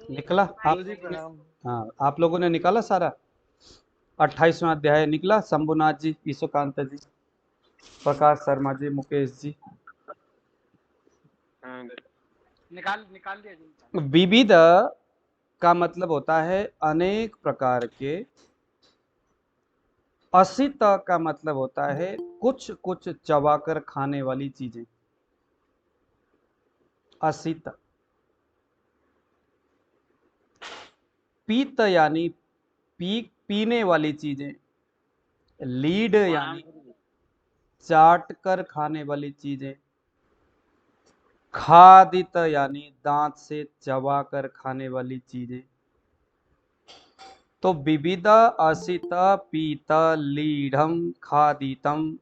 निकला आप गुरु जी लोगों ने? प्रणाम। हाँ, आप लोगों ने निकाला सारा? 28वां अध्याय निकला? शंभुनाथ जी, ईशोकांत जी, प्रकाश शर्मा जी, मुकेश जी। हाँ, निकाल निकाल दिया जी, निकाल। विविध का मतलब होता है अनेक प्रकार के। असित का मतलब होता है कुछ कुछ चबाकर खाने वाली चीजें। असित। पीत यानी पीने वाली चीजें। लीड प्रणाम यानी गुरु जी। चाट कर खाने वाली चीजें। खादित यानी दांत से चबा कर खाने वाली चीजें। तो विविध असित पीत लीढ़म खादितम,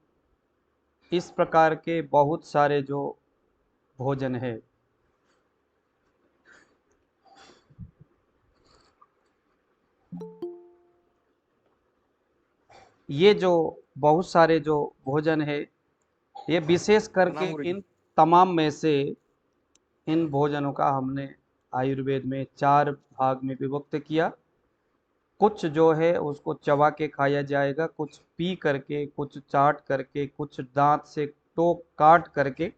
इस प्रकार के बहुत सारे जो भोजन है, ये जो बहुत सारे जो भोजन है, ये विशेष करके प्रणाम गुरु जी। इन तमाम में से इन भोजनों का हमने आयुर्वेद में 4 भाग में विभक्त किया। कुछ जो है उसको चबा के खाया जाएगा, कुछ पी करके, कुछ चाट करके, कुछ दांत से टोक काट करके।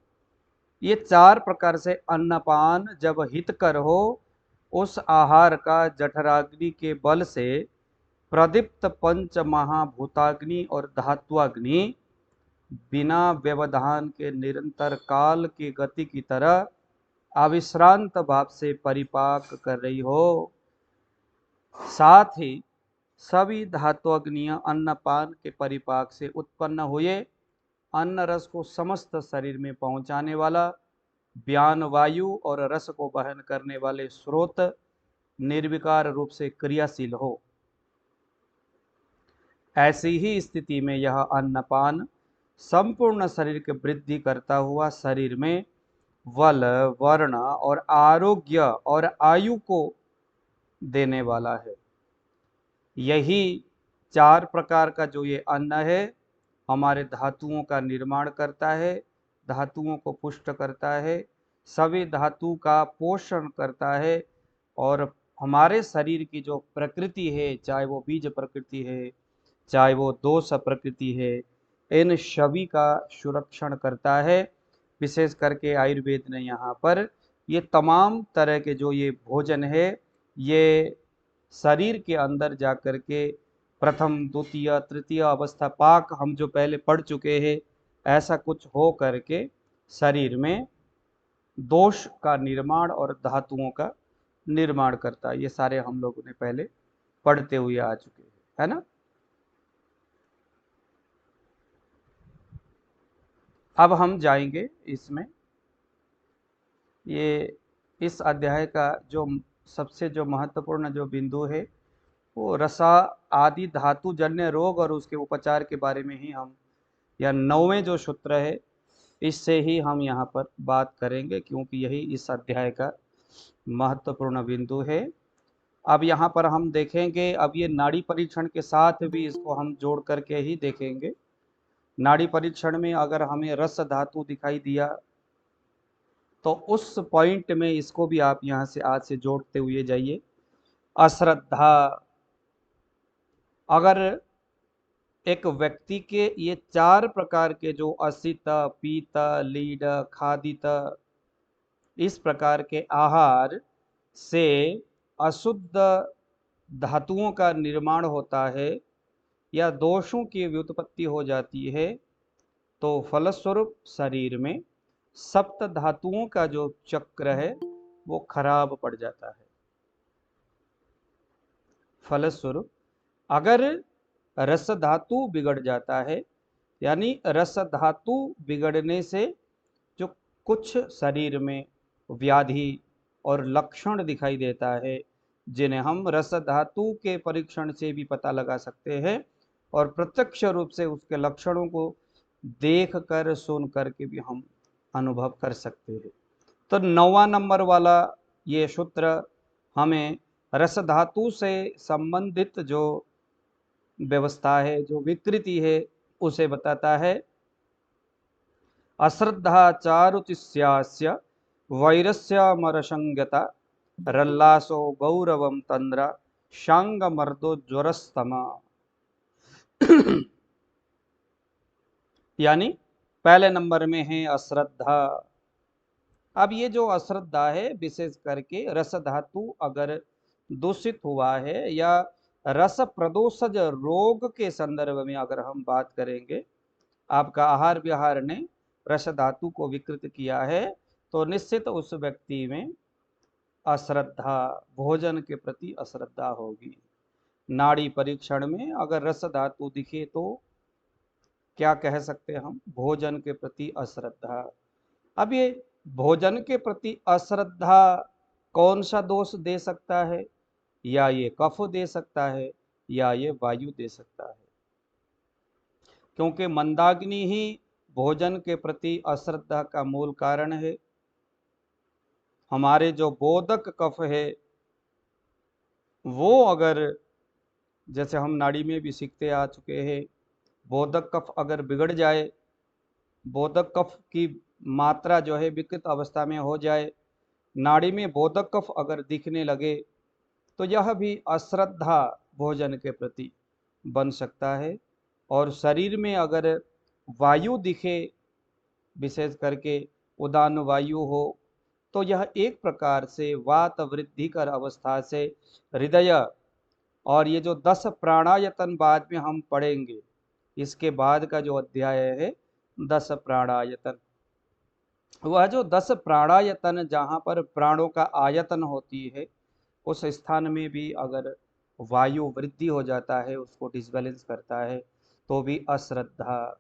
ये 4 प्रकार से अन्नपान जब हितकर हो, उस आहार का जठराग्नि के बल से प्रदीप्त पंच महाभूताग्नि और धात्वाग्नि बिना व्यवधान के निरंतर काल की गति की तरह अविश्रांत भाव से परिपाक कर रही हो। साथ ही सभी धातु अग्नियां अन्नपान के परिपाक से उत्पन्न हुए अन्न रस को समस्त शरीर में पहुंचाने वाला व्यान वायु और रस को वहन करने वाले स्रोत निर्विकार रूप से क्रियाशील हो। ऐसी ही स्थिति में यह अन्नपान संपूर्ण शरीर की वृद्धि करता हुआ शरीर में बल, वर्ण और आरोग्य और आयु को देने वाला है। यही 4 प्रकार का जो ये अन्न है, हमारे धातुओं का निर्माण करता है, धातुओं को पुष्ट करता है, सभी धातु का पोषण करता है, और हमारे शरीर की जो प्रकृति है, चाहे वो बीज प्रकृति है, चाहे वो दोष प्रकृति है, इन सभी का सुरक्षण करता है। विशेष करके आयुर्वेद ने यहाँ पर ये तमाम तरह के जो ये भोजन है, ये शरीर के अंदर जाकर के प्रथम द्वितीय तृतीय अवस्था पाक हम जो पहले पढ़ चुके हैं, ऐसा कुछ हो करके शरीर में दोष का निर्माण और धातुओं का निर्माण करता है। ये सारे हम लोगों ने पहले पढ़ते हुए आ चुके हैं, है ना। अब हम जाएंगे इसमें, ये इस अध्याय का जो सबसे जो महत्वपूर्ण जो बिंदु है, वो रसा आदि धातु जन्य रोग और उसके उपचार के बारे में ही हम, या 9वें जो सूत्र है, इससे ही हम यहाँ पर बात करेंगे, क्योंकि यही इस अध्याय का महत्वपूर्ण बिंदु है। अब यहाँ पर हम देखेंगे, अब ये नाड़ी परीक्षण के साथ भी इसको हम जोड़ करके ही देखेंगे। नाड़ी परीक्षण में अगर हमें रस धातु दिखाई दिया, तो उस पॉइंट में इसको भी आप यहाँ से आज से जोड़ते हुए जाइए। अश्रद्धा, अगर एक व्यक्ति के ये 4 प्रकार के जो असित, पीत, लीड, खादित, इस प्रकार के आहार से अशुद्ध धातुओं का निर्माण होता है या दोषों की व्युत्पत्ति हो जाती है, तो फलस्वरूप शरीर में सप्त धातुओं का जो चक्र है वो खराब पड़ जाता है। फलस्वरूप अगर रस धातु बिगड़ जाता है, यानी रस धातु बिगड़ने से जो कुछ शरीर में व्याधि और लक्षण दिखाई देता है, जिन्हें हम रस धातु के परीक्षण से भी पता लगा सकते हैं, और प्रत्यक्ष रूप से उसके लक्षणों को देख कर सुन करके भी हम अनुभव कर सकते हैं। तो 9वां नंबर वाला ये सूत्र हमें रस धातु से संबंधित जो व्यवस्था है, जो विकृति है, उसे बताता है। अश्रद्धा चारुतिस्यास्य वैरस्यामरसंगता रल्लासो गौरवम तंद्रा शांग मर्दो ज्वरस्तमा। यानी पहले नंबर में है अश्रद्धा। अब ये जो अश्रद्धा है विशेष करके रस धातु अगर दूषित हुआ है या रस प्रदोषज रोग के संदर्भ में अगर हम बात करेंगे, आपका आहार विहार ने रस धातु को विकृत किया है, तो निश्चित उस व्यक्ति में अश्रद्धा, भोजन के प्रति अश्रद्धा होगी। नाड़ी परीक्षण में अगर रस धातु दिखे तो क्या कह सकते हैं हम, भोजन के प्रति अश्रद्धा। अब ये भोजन के प्रति अश्रद्धा कौन सा दोष दे सकता है? या ये कफ दे सकता है या ये वायु दे सकता है, क्योंकि मंदाग्नि ही भोजन के प्रति अश्रद्धा का मूल कारण है। हमारे जो बोधक कफ है वो अगर, जैसे हम नाड़ी में भी सीखते आ चुके हैं, बोधक कफ अगर बिगड़ जाए, बोधक कफ की मात्रा जो है विकृत अवस्था में हो जाए, नाड़ी में बोधक कफ अगर दिखने लगे, तो यह भी अश्रद्धा भोजन के प्रति बन सकता है। और शरीर में अगर वायु दिखे, विशेष करके उदान वायु हो, तो यह एक प्रकार से वात वृद्धिकर अवस्था से हृदय, और ये जो 10 प्राणायतन बाद में हम पढ़ेंगे, इसके बाद का जो अध्याय है 10 प्राणायतन, वह जो 10 प्राणायतन जहाँ पर प्राणों का आयतन होती है, उस स्थान में भी अगर वायु वृद्धि हो जाता है, उसको डिसबैलेंस करता है, तो भी अश्रद्धा।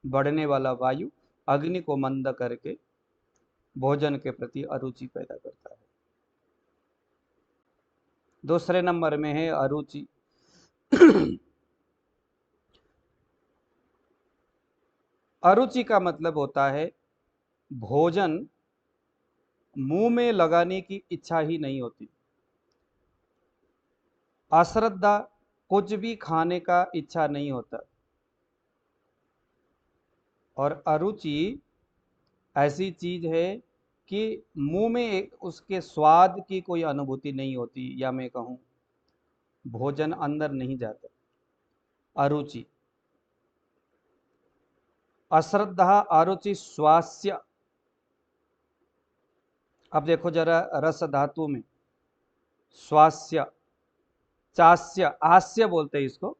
बढ़ने वाला वायु अग्नि को मंद करके भोजन के प्रति अरुचि पैदा करता है। दूसरे नंबर में है अरुचि। अरुचि का मतलब होता है भोजन मुंह में लगाने की इच्छा ही नहीं होती। अश्रद्धा कुछ भी खाने का इच्छा नहीं होता, और अरुचि ऐसी चीज है कि मुंह में उसके स्वाद की कोई अनुभूति नहीं होती, या मैं कहूं भोजन अंदर नहीं जाता। अरुचि, अश्रद्धा, अरुचि, स्वास्य। अब देखो जरा रस धातु में स्वास्य, चास्य, आस्य बोलते हैं इसको।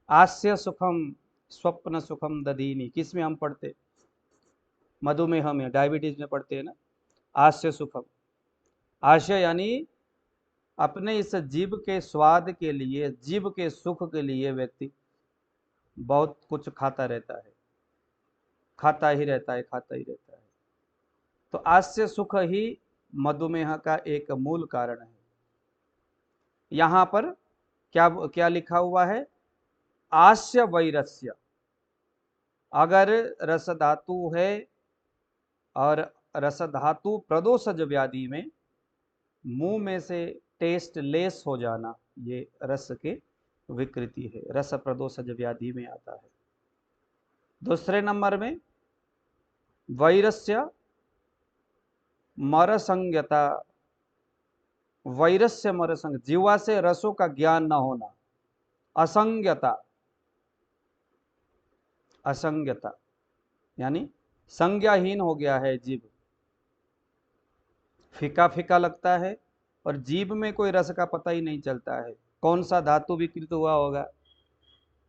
आस्य सुखम स्वप्न सुखम दधीनी, किस में हम पढ़ते? मधुमेह में, डायबिटीज में पढ़ते हैं ना, आस्य सुखम। आस्य यानी अपने इस जीव के स्वाद के लिए, जीव के सुख के लिए व्यक्ति बहुत कुछ खाता रहता है, खाता ही रहता है, खाता ही रहता है। तो आस्य सुख ही मधुमेह का एक मूल कारण है। यहां पर क्या क्या लिखा हुआ है? आस्य वैरस्य। अगर रस धातु है और रस धातु प्रदोषज व्याधि में मुंह में से टेस्ट लेस हो जाना, ये रस के विकृति है, रस प्रदोषज व्याधि में आता है। दूसरे नंबर में वैरस्य मरसंज्ञता। वैरस्य मरसंग, जीवा से रसों का ज्ञान न होना। असंज्ञता, असंज्ञता यानी संज्ञाहीन हो गया है जीव, फीका फीका लगता है और जीभ में कोई रस का पता ही नहीं चलता है। कौन सा धातु विकृत हुआ होगा?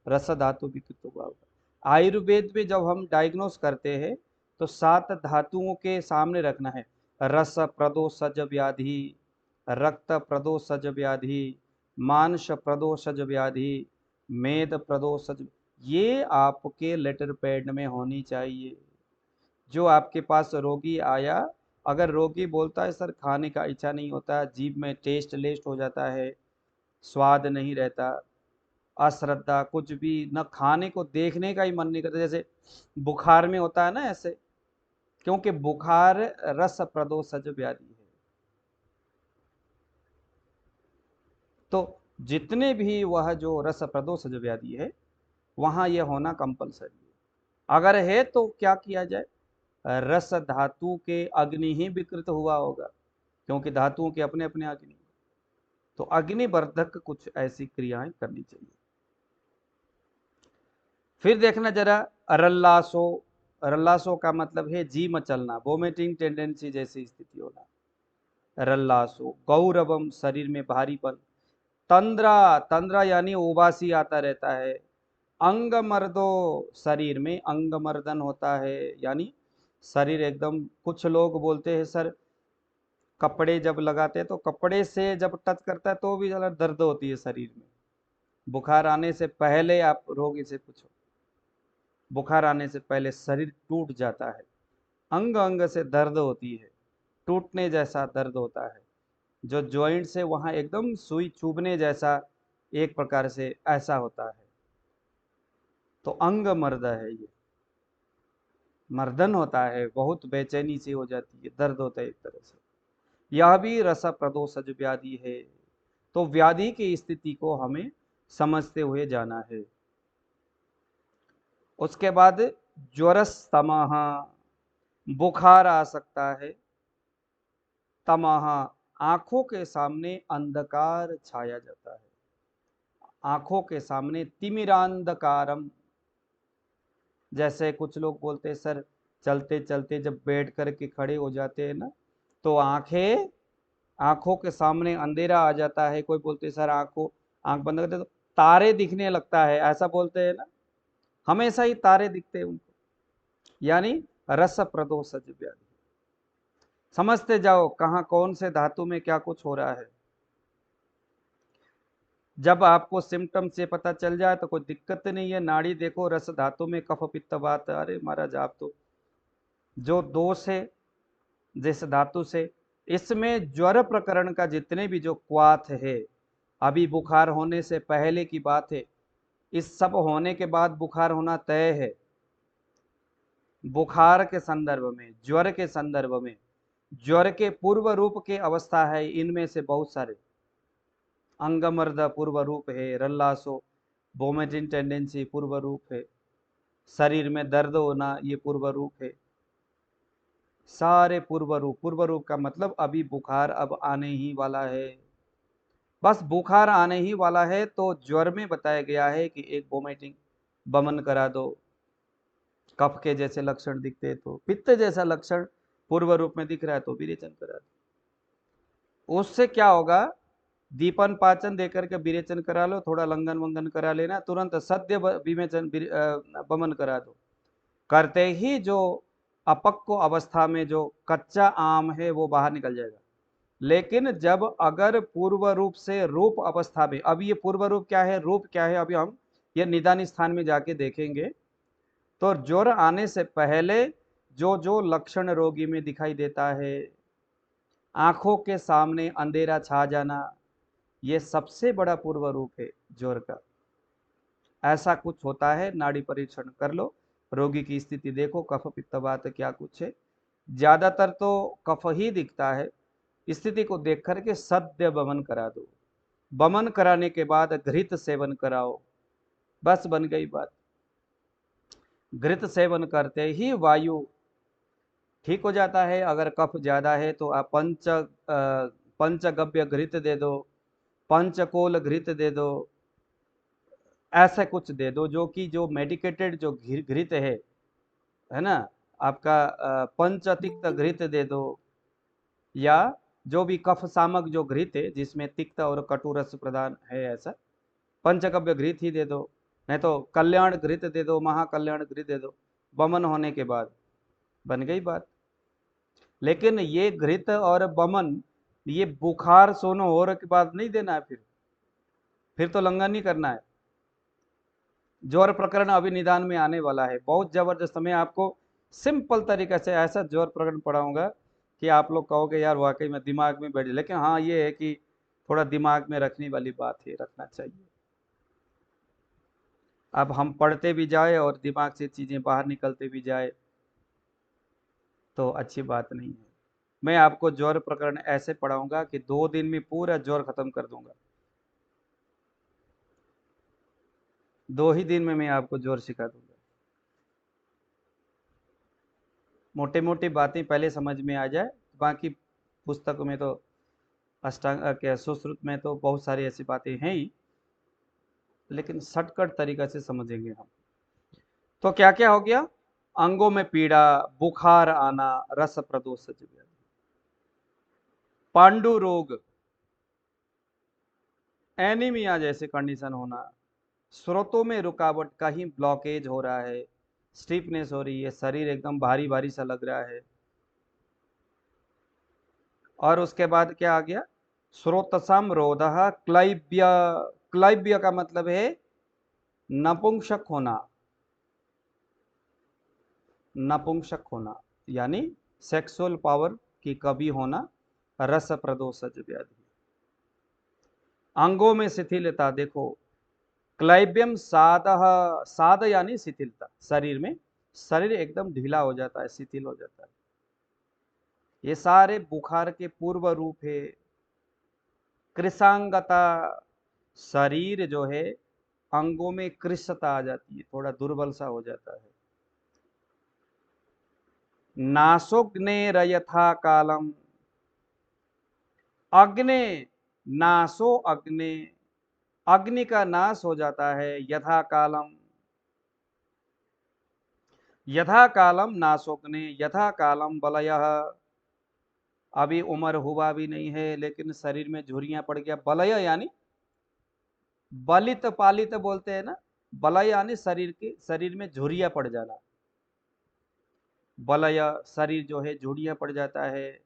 रस धातु विकृत हुआ होगा। आयुर्वेद में जब हम डायग्नोस करते हैं तो 7 धातुओं के सामने रखना है। रस प्रदोषज व्याधि, रक्त प्रदोषज व्याधि, मांस प्रदोषज व्याधि, मेद प्रदोषज, ये आपके लेटर पैड में होनी चाहिए। जो आपके पास रोगी आया, अगर रोगी बोलता है सर खाने का इच्छा नहीं होता, जीभ में टेस्ट लेस्ट हो जाता है, स्वाद नहीं रहता, अश्रद्धा, कुछ भी न खाने को देखने का ही मन नहीं करता, जैसे बुखार में होता है ना ऐसे, क्योंकि बुखार रस प्रदोषज व्याधि है। तो जितने भी वह जो रस प्रदोषज व्याधि है वहां यह होना कंपलसरी है। अगर है तो क्या किया जाए? रस धातु के अग्नि ही विकृत हुआ होगा, क्योंकि धातुओं के अपने अपने अग्नि। तो अग्निवर्धक कुछ ऐसी क्रियाएं करनी चाहिए। फिर देखना जरा, रल्लासो। रल्लासो का मतलब है जी मचलना, वोमिटिंग टेंडेंसी जैसी स्थिति होना। रल्लासो। गौरवम, शरीर में भारीपन। तंद्रा, तंद्रा यानी उबासी आता रहता है। अंग मर्दो, शरीर में अंग मर्दन होता है, यानी शरीर एकदम, कुछ लोग बोलते हैं सर कपड़े जब लगाते हैं तो कपड़े से जब टच करता है तो भी ज़्यादा दर्द होती है शरीर में। बुखार आने से पहले आप रोगी से पूछो, बुखार आने से पहले शरीर टूट जाता है, अंग अंग से दर्द होती है, टूटने जैसा दर्द होता है, जो जॉइंट से वहां एकदम सुई चुभने जैसा एक प्रकार से ऐसा होता है। तो अंग मर्द है ये, मर्दन होता है, बहुत बेचैनी सी हो जाती है, दर्द होता है एक तरह से। यह भी रस प्रदोषज व्याधि है। तो व्याधि की स्थिति को हमें समझते हुए जाना है। उसके बाद ज्वरस तमह, बुखार आ सकता है। तमह, आंखों के सामने अंधकार छाया जाता है, आंखों के सामने तिमिरांधकारम। जैसे कुछ लोग बोलते हैं सर चलते चलते जब बैठ करके खड़े हो जाते हैं ना तो आंखों के सामने अंधेरा आ जाता है। कोई बोलते हैं सर आंख बंद करते तो तारे दिखने लगता है, ऐसा बोलते हैं ना, हमेशा ही तारे दिखते हैं उनको, यानी रस प्रदोषज व्याधि। समझते जाओ कहाँ कौन से धातु में क्या कुछ हो रहा है। जब आपको सिम्टम से पता चल जाए तो कोई दिक्कत नहीं है। नाड़ी देखो, रस धातु में कफ पित्त वात, अरे महाराज आप तो जो दोष है जिस धातु से, इसमें ज्वर प्रकरण का जितने भी जो क्वाथ है, अभी बुखार होने से पहले की बात है, इस सब होने के बाद बुखार होना तय है। बुखार के संदर्भ में, ज्वर के संदर्भ में, ज्वर के पूर्व रूप के अवस्था है, इनमें से बहुत सारे। अंगमर्द पूर्व रूप है, रल्लासो वोमिटिंग टेंडेंसी पूर्व रूप है, शरीर में दर्द होना ये पूर्व रूप है, सारे पूर्व रूप। पूर्व रूप का मतलब अभी बुखार अब आने ही वाला है, बस बुखार आने ही वाला है। तो ज्वर में बताया गया है कि एक वोमिटिंग, बमन करा दो, कफ के जैसे लक्षण दिखते तो, पित्त जैसा लक्षण पूर्व रूप में दिख रहा है तो विरेचन करा दो। उससे क्या होगा, दीपन पाचन देकर के विरेचन करा लो, थोड़ा लंगन वंगन करा लेना, तुरंत सद्य विवेचन बमन करा दो। करते ही जो अपक्व अवस्था में जो कच्चा आम है वो बाहर निकल जाएगा। लेकिन जब अगर पूर्व रूप से रूप अवस्था में, अब ये पूर्व रूप क्या है, रूप क्या है, अभी हम ये निदान स्थान में जाके देखेंगे। तो ज्वर आने से पहले जो जो लक्षण रोगी में दिखाई देता है, आंखों के सामने अंधेरा छा जाना, ये सबसे बड़ा पूर्व रूप है ज्वर का। ऐसा कुछ होता है, नाड़ी परीक्षण कर लो, रोगी की स्थिति देखो, कफ पित्त वात क्या कुछ है। ज्यादातर तो कफ ही दिखता है। स्थिति को देख करके सद्य बमन करा दो, बमन कराने के बाद घृत सेवन कराओ, बस बन गई बात। घृत सेवन करते ही वायु ठीक हो जाता है। अगर कफ ज्यादा है तो आप पंचगव्य घृत दे दो, पंचकोल घृत दे दो, ऐसा कुछ दे दो जो कि जो मेडिकेटेड जो घृत है ना, आपका पंचतिक्त घृत दे दो, या जो भी कफ सामक जो घृत है जिसमें तिक्त और कटुरस प्रदान है, ऐसा पंचगव्य घृत ही दे दो। नहीं तो कल्याण घृत दे दो, महाकल्याण घृत दे दो, बमन होने के बाद, बन गई बात। लेकिन ये घृत और बमन ये बुखार सोनो होने के बाद नहीं देना है, फिर तो लंघन ही करना है। ज्वर प्रकरण अभी निदान में आने वाला है, बहुत जबरदस्त। मैं आपको सिंपल तरीके से ऐसा ज्वर प्रकरण पढ़ाऊंगा कि आप लोग कहोगे यार वाकई में दिमाग में बैठ। लेकिन हाँ ये है कि थोड़ा दिमाग में रखने वाली बात है, रखना चाहिए। अब हम पढ़ते भी जाए और दिमाग से चीजें बाहर निकलते भी जाए तो अच्छी बात नहीं है। मैं आपको ज्वर प्रकरण ऐसे पढ़ाऊंगा कि 2 दिन में पूरा ज्वर खत्म कर दूंगा। 2 ही दिन में मैं आपको ज्वर सिखा दूंगा। मोटे मोटी बातें पहले समझ में आ जाए, बाकी पुस्तक में तो अष्टांग क्या सुश्रुत में तो बहुत सारी ऐसी बातें हैं ही, लेकिन शॉर्टकट तरीका से समझेंगे हम। तो क्या क्या हो गया? अंगों में पीड़ा, बुखार आना, रस प्रदोष व्याधि, पांडु रोग, एनीमिया जैसे कंडीशन होना, स्रोतों में रुकावट, कहीं ब्लॉकेज हो रहा है, स्टिफनेस हो रही है, शरीर एकदम भारी भारी सा लग रहा है। और उसके बाद क्या आ गया? स्रोतसम रोधः क्लैब्य। क्लैब्य का मतलब है नपुंसक होना, नपुंसक होना यानी सेक्सुअल पावर की कमी होना, रस प्रदोषज व्याधि। अंगों में शिथिलता, देखो क्लैब्यम सादः, साद यानी शिथिलता, शरीर में, शरीर एकदम ढीला हो जाता है, शिथिल हो जाता है। ये सारे बुखार के पूर्व रूप है। कृशांगता, शरीर जो है अंगों में कृशता आ जाती है, थोड़ा दुर्बल सा हो जाता है। नासोग्ने रयथा कालम, अग्ने, नासो अग्ने, अग्नि का नाश हो जाता है, यथा कालम, यथा कालम नासोग्ने, यथा कालम बलयः, अभी उम्र हुआ भी नहीं है लेकिन शरीर में झुर्रियां पड़ गया। बलय यानी बलित पालित बोलते हैं ना, बलय यानी शरीर के, शरीर में झुर्रियां पड़ जाना। बलय शरीर जो है झुर्रियां पड़ जाता है,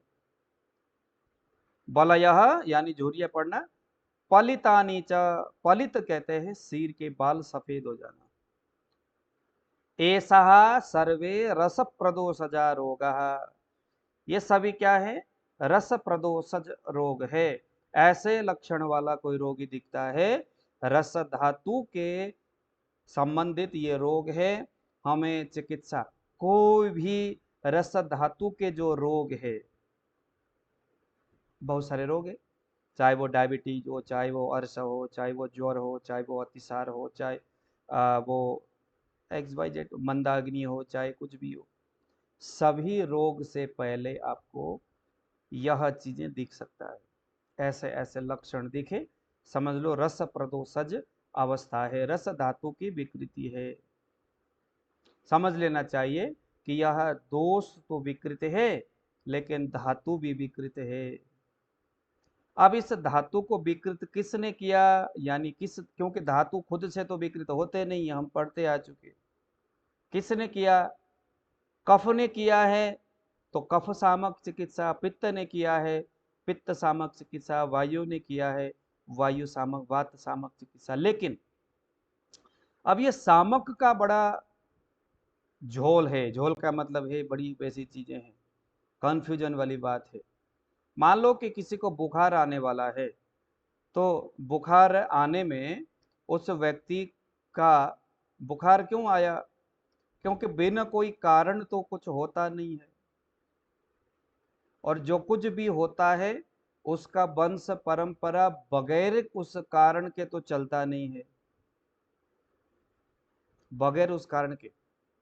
बलयः यानी झुर्रियां पड़ना। पलितानी च, पलित कहते हैं सिर के बाल सफेद हो जाना। एषः सर्वे रस प्रदोषजा रोगः, ये सभी क्या है? रस प्रदोषज रोग है। ऐसे लक्षण वाला कोई रोगी दिखता है, रस धातु के संबंधित ये रोग है। हमें चिकित्सा, कोई भी रस धातु के जो रोग है, बहुत सारे रोग है, चाहे वो डायबिटीज हो, चाहे वो अर्श हो, चाहे वो ज्वर हो, चाहे वो अतिसार हो, चाहे वो XYZ मंदाग्नि हो, चाहे कुछ भी हो, सभी रोग से पहले आपको यह चीजें दिख सकता है। ऐसे ऐसे लक्षण दिखे, समझ लो रस प्रदोषज अवस्था है, रस धातु की विकृति है। समझ लेना चाहिए कि यह दोष तो विकृत है, लेकिन धातु भी विकृत है। अब इस धातु को विकृत किसने किया, यानी किस, क्योंकि धातु खुद से तो विकृत होते नहीं, हम पढ़ते आ चुके। किसने किया? कफ ने किया है, तो कफ सामक चिकित्सा। पित्त ने किया है, पित्त सामक चिकित्सा। वायु ने किया है, वायु सामक, वात सामक चिकित्सा। लेकिन अब ये सामक का बड़ा झोल है, झोल का मतलब है बड़ी वैसी चीजें हैं, कंफ्यूजन वाली बात है। मान लो कि किसी को बुखार आने वाला है, तो बुखार आने में उस व्यक्ति का, बुखार क्यों आया? क्योंकि बिना कोई कारण तो कुछ होता नहीं है, और जो कुछ भी होता है उसका वंश परंपरा बगैर उस कारण के तो चलता नहीं है, बगैर उस कारण के।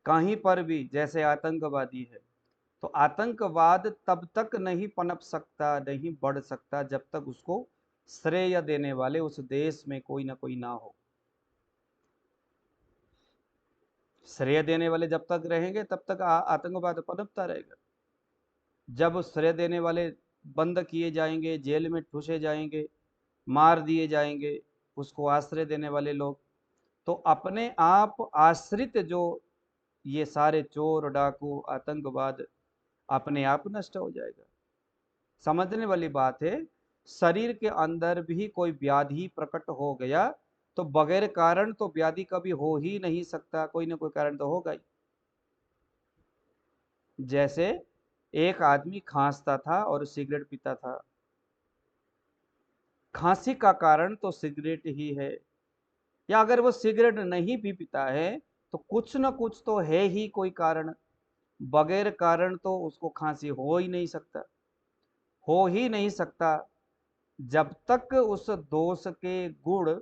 कहीं पर भी जैसे आतंकवादी है, तो आतंकवाद तब तक नहीं पनप सकता, नहीं बढ़ सकता, जब तक उसको श्रेय देने वाले उस देश में कोई ना कोई ना हो। श्रेय देने वाले जब तक रहेंगे तब तक आतंकवाद पनपता रहेगा। जब श्रेय देने वाले बंद किए जाएंगे, जेल में ठूसे जाएंगे, मार दिए जाएंगे उसको आश्रय देने वाले लोग, तो अपने आप आश्रित जो ये सारे चोर डाकू आतंकवाद अपने आप नष्ट हो जाएगा। समझने वाली बात है, शरीर के अंदर भी कोई व्याधि प्रकट हो गया तो बगैर कारण तो व्याधि कभी हो ही नहीं सकता, कोई ना कोई कारण तो होगा ही। जैसे एक आदमी खांसता था और सिगरेट पीता था, खांसी का कारण तो सिगरेट ही है। या अगर वो सिगरेट नहीं भी पीता है तो कुछ न कुछ तो है ही कोई कारण, बगैर कारण तो उसको खांसी हो ही नहीं सकता, हो ही नहीं सकता। जब तक उस दोष के गुण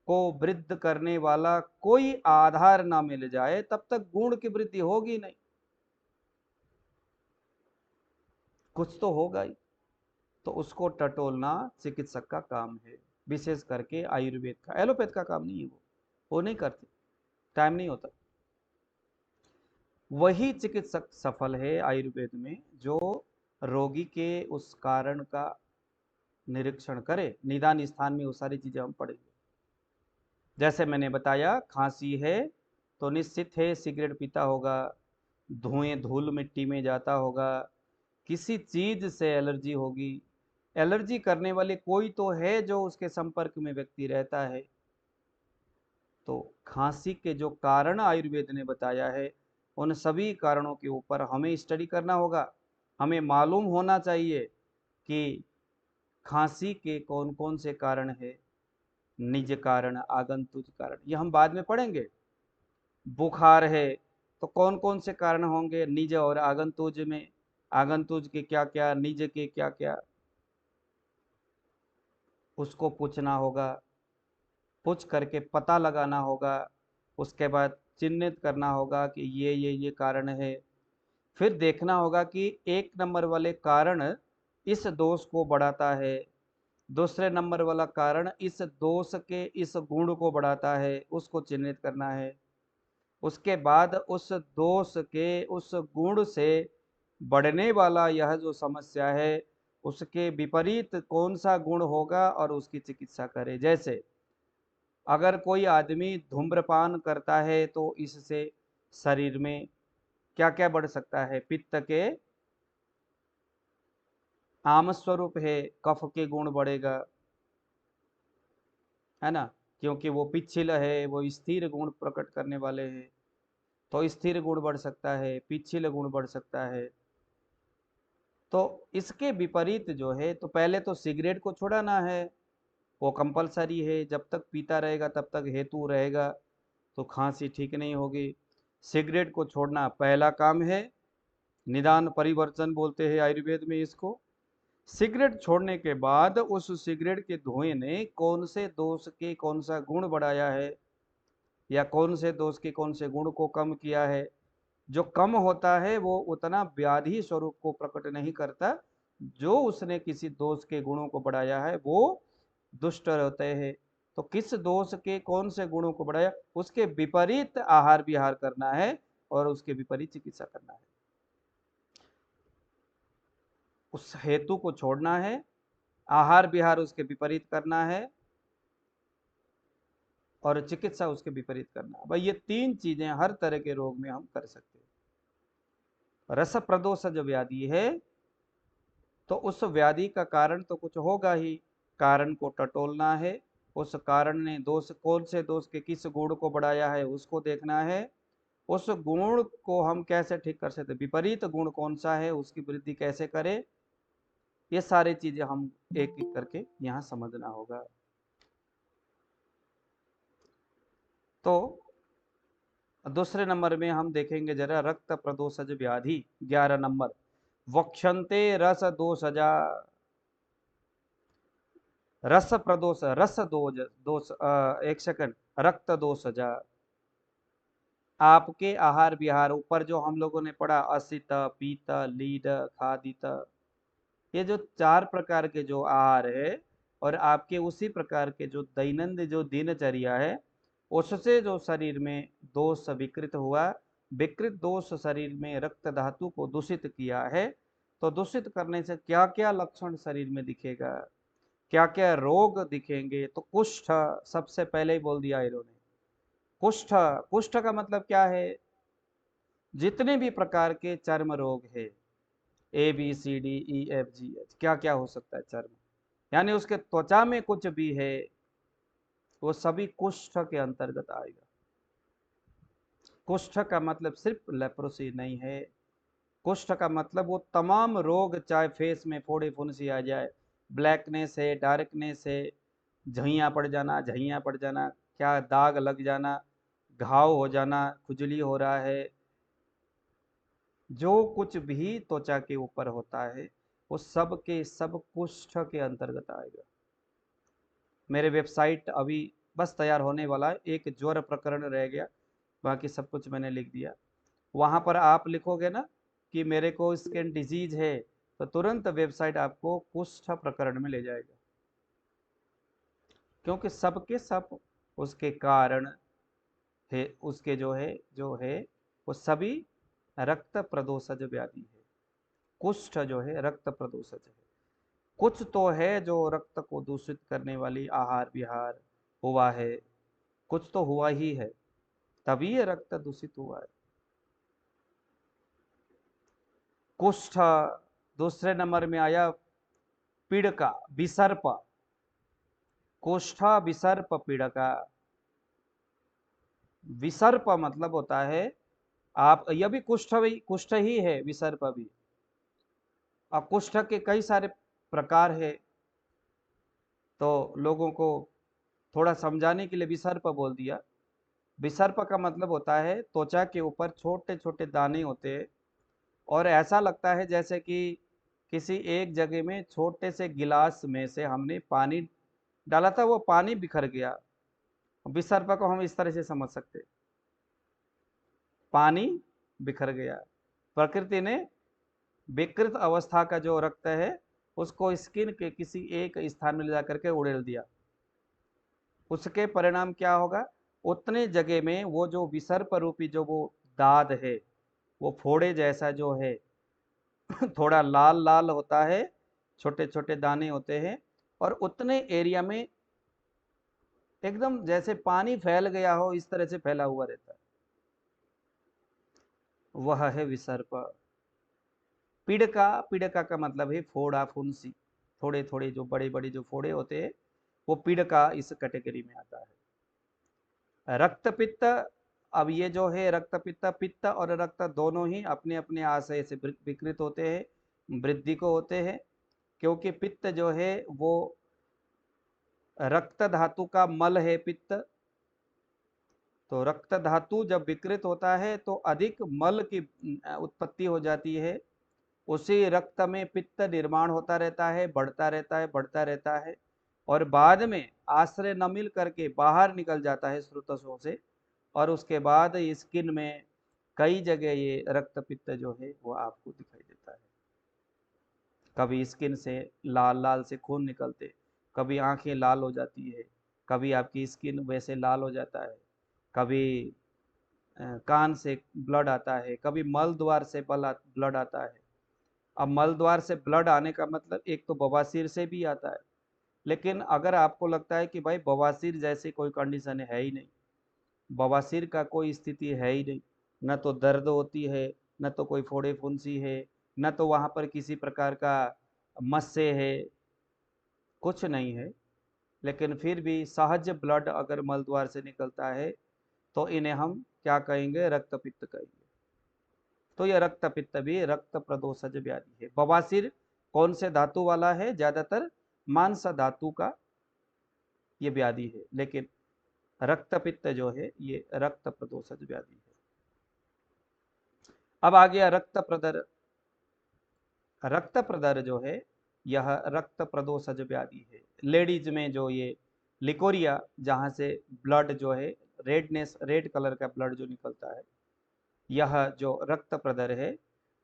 को वृद्ध करने वाला कोई आधार ना मिल जाए तब तक गुण की वृद्धि होगी नहीं, कुछ तो होगा ही। तो उसको टटोलना चिकित्सक का काम है, विशेष करके आयुर्वेद का। एलोपैथ का काम नहीं है, वो नहीं करते, टाइम नहीं होता। वही चिकित्सक सफल है आयुर्वेद में जो रोगी के उस कारण का निरीक्षण करे। निदान स्थान में वो सारी चीजें हम पढ़ेंगे। जैसे मैंने बताया, खांसी है तो निश्चित है सिगरेट पीता होगा, धुएं धूल मिट्टी में जाता होगा, किसी चीज से एलर्जी होगी। एलर्जी करने वाले कोई तो है जो उसके संपर्क में व्यक्ति रहता है। तो खांसी के जो कारण आयुर्वेद ने बताया है, उन सभी कारणों के ऊपर हमें स्टडी करना होगा। हमें मालूम होना चाहिए कि खांसी के कौन कौन से कारण है, निज कारण, आगंतुक कारण, ये हम बाद में पढ़ेंगे। बुखार है तो कौन कौन से कारण होंगे निज और आगंतुज में, आगंतुज के क्या क्या, निज के क्या क्या, उसको पूछना होगा। पूछ करके पता लगाना होगा, उसके बाद चिन्हित करना होगा कि ये कारण है। फिर देखना होगा कि एक नंबर वाले कारण इस दोष को बढ़ाता है, दूसरे नंबर वाला कारण इस दोष के इस गुण को बढ़ाता है, उसको चिन्हित करना है। उसके बाद उस दोष के उस गुण से बढ़ने वाला यह जो समस्या है, उसके विपरीत कौन सा गुण होगा और उसकी चिकित्सा करे। जैसे अगर कोई आदमी धूम्रपान करता है तो इससे शरीर में क्या क्या बढ़ सकता है, पित्त के आम स्वरूप है, कफ के गुण बढ़ेगा, है ना, क्योंकि वो पिछिल है, वो स्थिर गुण प्रकट करने वाले हैं। तो स्थिर गुण बढ़ सकता है, पिछिल गुण बढ़ सकता है। तो इसके विपरीत जो है, तो पहले तो सिगरेट को छुड़ाना है, वो कंपलसरी है। जब तक पीता रहेगा तब तक हेतु रहेगा, तो खांसी ठीक नहीं होगी। सिगरेट को छोड़ना पहला काम है, निदान परिवर्तन बोलते हैं आयुर्वेद में इसको। सिगरेट छोड़ने के बाद उस सिगरेट के धुएं ने कौन से दोष के कौन सा गुण बढ़ाया है, या कौन से दोष के कौन से गुण को कम किया है। जो कम होता है वो उतना व्याधि स्वरूप को प्रकट नहीं करता, जो उसने किसी दोष के गुणों को बढ़ाया है वो दुष्ट होते हैं। तो किस दोष के कौन से गुणों को बढ़ाया, उसके विपरीत आहार विहार करना है और उसके विपरीत चिकित्सा करना है। उस हेतु को छोड़ना है, आहार विहार उसके विपरीत करना है, और चिकित्सा उसके विपरीत करना है। भाई ये तीन चीजें हर तरह के रोग में हम कर सकते हैं। रस प्रदोष जो व्याधि है, तो उस व्याधि का कारण तो कुछ होगा ही, कारण को टटोलना है। उस कारण ने दोष, कौन से दोष के किस गुण को बढ़ाया है उसको देखना है। उस गुण को हम कैसे ठीक कर सकते, विपरीत गुण कौन सा है, उसकी वृद्धि कैसे करें, ये सारी चीजें हम एक एक करके यहाँ समझना होगा। तो दूसरे नंबर में हम देखेंगे जरा रक्त प्रदोषज व्याधि, 11 नंबर, वक्षन्ते रस दोषजा। रस प्रदोष, रस दोष दोष, एक सेकंड, रक्त दोषजा। आपके आहार विहार, ऊपर जो हम लोगों ने पढ़ा, असित, पीत, लीड, खादित, ये जो 4 प्रकार के जो आहार है, और आपके उसी प्रकार के जो दैनंदिन जो दिनचर्या है, उससे जो शरीर में दोष विकृत हुआ, विकृत दोष शरीर में रक्त धातु को दूषित किया है। तो दूषित करने से क्या क्या लक्षण शरीर में दिखेगा, क्या क्या रोग दिखेंगे। तो कुष्ठ सबसे पहले ही बोल दिया इन्होंने। कुष्ठ, कुष्ठ का मतलब क्या है, जितने भी प्रकार के चर्म रोग है, ABCDEFGH, क्या क्या हो सकता है चर्म, यानी उसके त्वचा में कुछ भी है, वो सभी कुष्ठ के अंतर्गत आएगा। कुष्ठ का मतलब सिर्फ लेप्रोसी नहीं है, कुष्ठ का मतलब वो तमाम रोग, चाहे फेस में फोड़े फुंसी आ जाए, ब्लैकनेस है, डार्कनेस है, झइयाँ पड़ जाना, झइयाँ पड़ जाना, क्या दाग लग जाना, घाव हो जाना, खुजली हो रहा है, जो कुछ भी त्वचा के ऊपर होता है वो सब के सब कुष्ठ के अंतर्गत आएगा। मेरे वेबसाइट अभी बस तैयार होने वाला है, एक ज्वर प्रकरण रह गया, बाकी सब कुछ मैंने लिख दिया। वहाँ पर आप लिखोगे ना कि मेरे को स्किन डिजीज है, तो तुरंत वेबसाइट आपको कुष्ठ प्रकरण में ले जाएगा, क्योंकि सबके सब उसके कारण है, उसके जो है वो सभी रक्त प्रदोषज व्याधि है। कुष्ठ जो है रक्त प्रदोषज है। कुछ तो है जो रक्त को दूषित करने वाली आहार विहार हुआ है, कुछ तो हुआ ही है, तभी ये रक्त दूषित हुआ है। कुष्ठ। दूसरे नंबर में आया पीड़का, विसर्प। कुष्ठ विसर्प पीड़का। विसर्प मतलब होता है, आप यह भी कुष्ठ ही है, विसर्प भी। और कुष्ठ के कई सारे प्रकार है, तो लोगों को थोड़ा समझाने के लिए विसर्प बोल दिया। विसर्प का मतलब होता है त्वचा के ऊपर छोटे छोटे दाने होते हैं, और ऐसा लगता है जैसे कि किसी एक जगह में छोटे से गिलास में से हमने पानी डाला था, वो पानी बिखर गया। विसर्प को हम इस तरह से समझ सकते हैं, पानी बिखर गया। प्रकृति ने विकृत अवस्था का जो रक्त है उसको स्किन के किसी एक स्थान में ले जाकर के उड़ेल दिया। उसके परिणाम क्या होगा, उतने जगह में वो जो विसर्प रूपी जो वो दाद है, वो फोड़े जैसा जो है थोड़ा लाल लाल होता है, छोटे छोटे दाने होते हैं, और उतने एरिया में एकदम जैसे पानी फैल गया हो इस तरह से फैला हुआ रहता है, वह है विसर्प। पीड़का, पीड़का का मतलब है फोड़ा फुंसी। थोड़े थोड़े जो बड़े बड़े जो फोड़े होते हैं, वो पीड़का इस कैटेगरी में आता है। रक्त पित्त। अब ये जो है रक्त पित्त, पित्त और रक्त दोनों ही अपने अपने आशय से विकृत होते हैं, वृद्धि को होते हैं। क्योंकि पित्त जो है वो रक्त धातु का मल है, पित्त। तो रक्त धातु जब विकृत होता है तो अधिक मल की उत्पत्ति हो जाती है। उसी रक्त में पित्त निर्माण होता रहता है, बढ़ता रहता है, बढ़ता रहता है, और बाद में आश्रय न मिल करके बाहर निकल जाता है स्रोतसों से, और उसके बाद स्किन में कई जगह ये रक्त पित्त जो है वो आपको दिखाई देता है। कभी स्किन से लाल लाल से खून निकलते, कभी आंखें लाल हो जाती है, कभी आपकी स्किन वैसे लाल हो जाता है, कभी कान से ब्लड आता है, कभी मल द्वार से ब्लड आता है। अब मल द्वार से ब्लड आने का मतलब एक तो बवासीर से भी आता है, लेकिन अगर आपको लगता है कि भाई बवासीर जैसी कोई कंडीशन है ही नहीं, बवासीर का कोई स्थिति है ही नहीं, न तो दर्द होती है, न तो कोई फोड़े फुंसी है, न तो वहाँ पर किसी प्रकार का मस्से है, कुछ नहीं है, लेकिन फिर भी सहज ब्लड अगर मल द्वार से निकलता है तो इन्हें हम क्या कहेंगे, रक्त पित्त कहेंगे। तो यह रक्त पित्त भी रक्त प्रदोषज व्याधि है। बवासीर कौन से धातु वाला है, ज्यादातर मांस धातु का ये व्याधि है, लेकिन रक्त पित्त जो है ये रक्त प्रदोषज व्याधि है। अब आ गया रक्त प्रदर। रक्त प्रदर जो है यह रक्त प्रदोषज व्याधि है। लेडीज में जो ये लिकोरिया, जहां से ब्लड जो है रेडनेस, रेड कलर का ब्लड जो निकलता है, यह जो रक्त प्रदर है,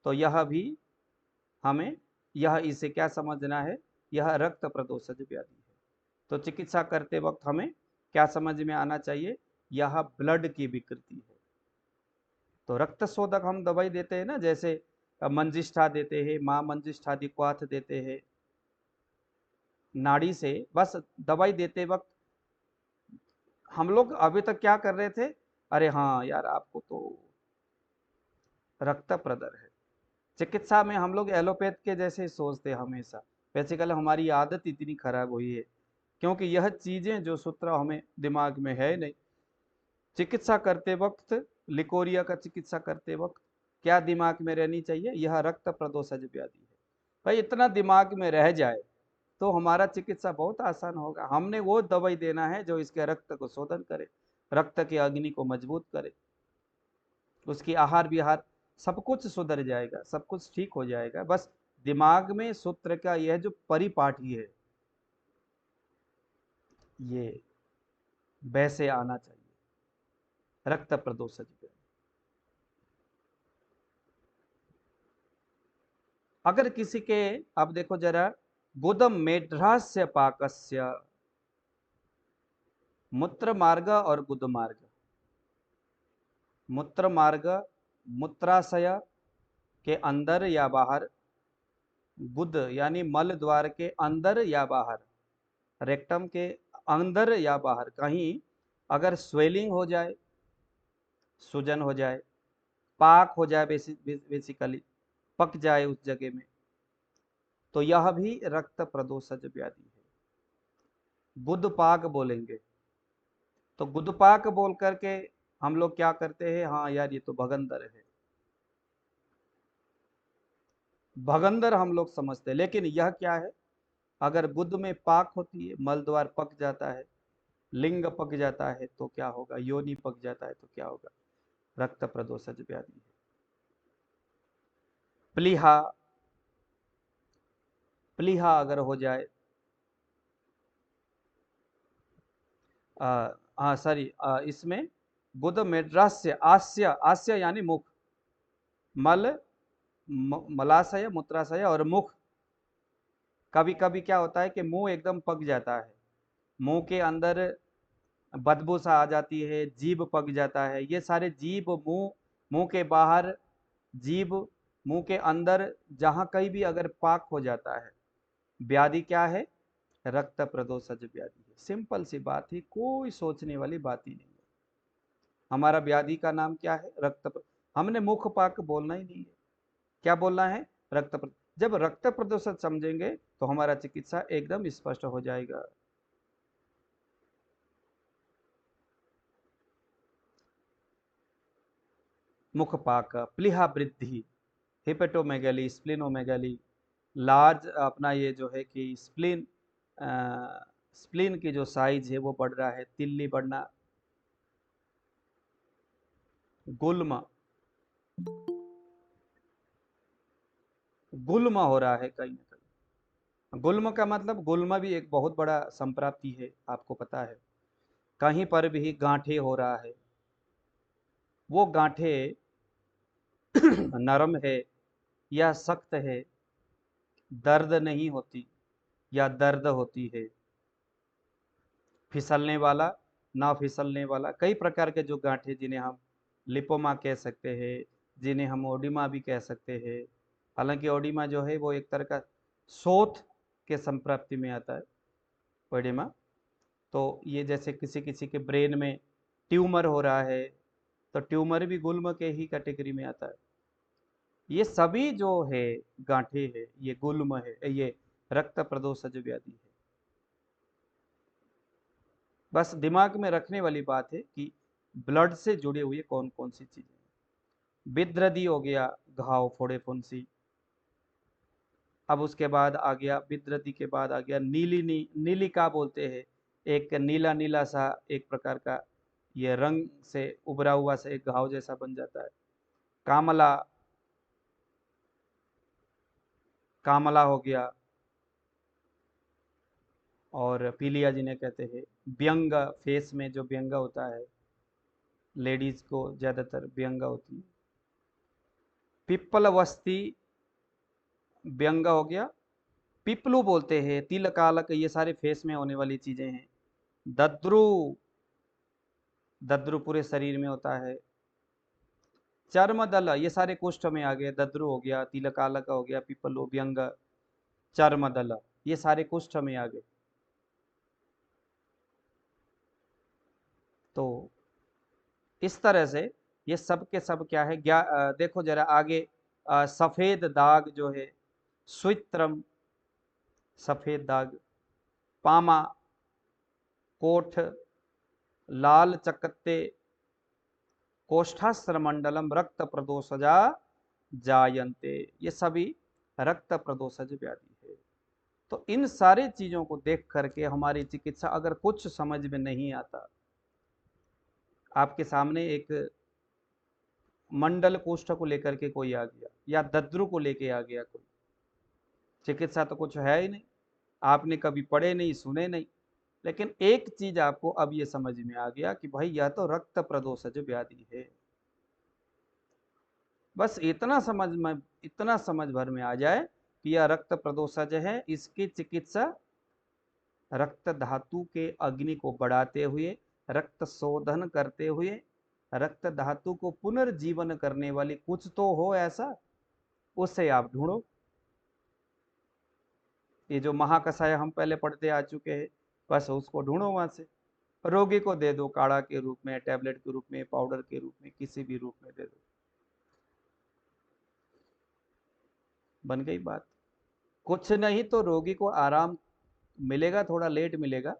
तो यह भी हमें, यह इसे क्या समझना है, यह रक्त प्रदोषज व्याधि है। तो चिकित्सा करते वक्त हमें क्या समझ में आना चाहिए, यह ब्लड की विकृति है। तो रक्त शोधक हम दवाई देते हैं ना, जैसे मंजिष्ठा देते हैं, माँ मंजिष्ठादि क्वाथ देते हैं, नाड़ी से बस दवाई देते वक्त हम लोग अभी तक क्या कर रहे थे, अरे हाँ यार आपको तो रक्त प्रदर है। चिकित्सा में हम लोग एलोपैथ के जैसे सोचते हैं हमेशा। बेसिकली हमारी आदत इतनी खराब हुई है, क्योंकि यह चीजें जो सूत्र हमें दिमाग में है नहीं। चिकित्सा करते वक्त, लिकोरिया का चिकित्सा करते वक्त क्या दिमाग में रहनी चाहिए, यह रक्त प्रदोषज व्याधि है। भाई इतना दिमाग में रह जाए तो हमारा चिकित्सा बहुत आसान होगा। हमने वो दवाई देना है जो इसके रक्त को शोधन करे, रक्त की अग्नि को मजबूत करे, उसकी आहार विहार सब कुछ सुधर जाएगा, सब कुछ ठीक हो जाएगा। बस दिमाग में सूत्र का यह जो परिपाठी है ये वैसे आना चाहिए, रक्त प्रदोषज। अगर किसी के, अब देखो जरा, गुदम मेढ्रास्य पाकस्य, मूत्र मार्ग और गुद मार्ग। मूत्र मार्ग मूत्राशय के अंदर या बाहर, गुद यानी मल द्वार के अंदर या बाहर, रेक्टम के अंदर या बाहर कहीं अगर स्वेलिंग हो जाए, सूजन हो जाए, पाक हो जाए, बेसिकली पक जाए उस जगह में, तो यह भी रक्त प्रदोषज व्याधि है। गुदपाक बोलेंगे, तो गुदपाक बोल करके हम लोग क्या करते हैं, हाँ यार ये तो भगंदर है, भगंदर हम लोग समझते हैं। लेकिन यह क्या है, अगर गुद में पाक होती है, मल द्वार पक जाता है, लिंग पक जाता है तो क्या होगा, योनि पक जाता है तो क्या होगा, रक्त प्रदोषज व्याधि है। प्लीहा, प्लीहा अगर हो जाए, हाँ सॉरी, इसमें गुद मेड्रास्य, आस्य, आस्य यानी मुख, मल, मलाशय, मूत्राशय और मुख। कभी कभी क्या होता है कि मुंह एकदम पक जाता है, मुंह के अंदर बदबू सा आ जाती है, जीभ पक जाता है, ये सारे जीभ, मुंह, मुंह के बाहर जीभ, मुंह के अंदर, जहां कहीं भी अगर पाक हो जाता है, व्याधि क्या है, रक्त प्रदोषज व्याधि है। सिंपल सी बात है, कोई सोचने वाली बात ही नहीं है। हमारा व्याधि का नाम क्या है, हमने मुख पाक बोलना ही नहीं है, क्या बोलना है, जब रक्त प्रदोषण समझेंगे तो हमारा चिकित्सा एकदम स्पष्ट हो जाएगा। मुखपाक, प्लीहा वृद्धि, हिपेटोमेगली, स्प्लिनोमेगली, लार्ज अपना ये जो है कि स्प्लिन, स्प्लिन की जो साइज है वो बढ़ रहा है, तिल्ली बढ़ना, गुल्म, गुल्म हो रहा है कहीं ना कहीं। गुल्म का मतलब, गुल्म भी एक बहुत बड़ा संप्राप्ति है, आपको पता है। कहीं पर भी गांठे हो रहा है, वो गांठे नरम है या सख्त है, दर्द नहीं होती या दर्द होती है, फिसलने वाला, ना फिसलने वाला, कई प्रकार के जो गांठे, जिन्हें हम लिपोमा कह सकते हैं, जिन्हें हम ओडिमा भी कह सकते हैं। हालांकि ओडिमा जो है वो एक तरह का शोथ के संप्राप्ति में आता है, ओडिमा। तो ये जैसे किसी किसी के ब्रेन में ट्यूमर हो रहा है, तो ट्यूमर भी गुल्म के ही कैटेगरी में आता है। ये सभी जो है गांठे है, ये गुल्म है, ये रक्त प्रदोषज व्याधि है। बस दिमाग में रखने वाली बात है कि ब्लड से जुड़े हुए कौन कौन सी चीजें। विद्रदी हो गया, घाव, फोड़े, फुंसी। अब उसके बाद आ गया, विद्रदी के बाद आ गया नीली का बोलते हैं, एक नीला नीला सा एक प्रकार का ये रंग से उभरा हुआ से एक घाव जैसा बन जाता है। कामला, कामला हो गया, और पीलिया जिन्हें कहते हैं। व्यंग, फेस में जो व्यंग होता है, लेडीज को ज्यादातर व्यंग होती है। पिप्पलवस्ती, व्यंग हो गया। पिपलू बोलते हैं, तिल कालक, ये सारे फेस में होने वाली चीजें हैं। दद्रु, दद्रु पूरे शरीर में होता है। चर्मदल, ये सारे कुष्ठ में आ गए, दद्रु हो गया, तिल कालक हो गया, पिपलू, व्यंग, चर्मदल, ये सारे कुष्ठ में आ गए। तो इस तरह से ये सब के सब क्या है, देखो जरा आगे, सफेद दाग जो है, स्वित्रम, सफेद दाग, पामा, कोठ, लाल चकत्ते, कोष्ठास्त्र मंडलम, रक्त प्रदोषजा जायन्ते, ये सभी रक्त प्रदोषज व्याधि है। तो इन सारी चीजों को देख करके हमारी चिकित्सा, अगर कुछ समझ में नहीं आता, आपके सामने एक मंडल कोष्ठ को लेकर के कोई आ गया, या दद्रु को लेके आ गया कोई, चिकित्सा तो कुछ है ही नहीं, आपने कभी पढ़े नहीं, सुने नहीं। लेकिन एक चीज आपको अब ये समझ में आ गया कि भाई यह तो रक्त प्रदोषज व्याधि है। बस इतना समझ भर में आ जाए तो यह रक्त प्रदोषज है। इसकी चिकित्सा रक्त धातु के अग्नि को बढ़ाते हुए, रक्त शोधन करते हुए, रक्त धातु को पुनर्जीवन करने वाली कुछ तो हो ऐसा, उससे आप ढूंढो। ये जो महाकषाय हम पहले पढ़ते आ चुके हैं, बस उसको ढूंढो वहां से, रोगी को दे दो, काढ़ा के रूप में, टैबलेट के रूप में, पाउडर के रूप में, किसी भी रूप में दे दो, बन गई बात। कुछ नहीं तो रोगी को आराम मिलेगा, थोड़ा लेट मिलेगा।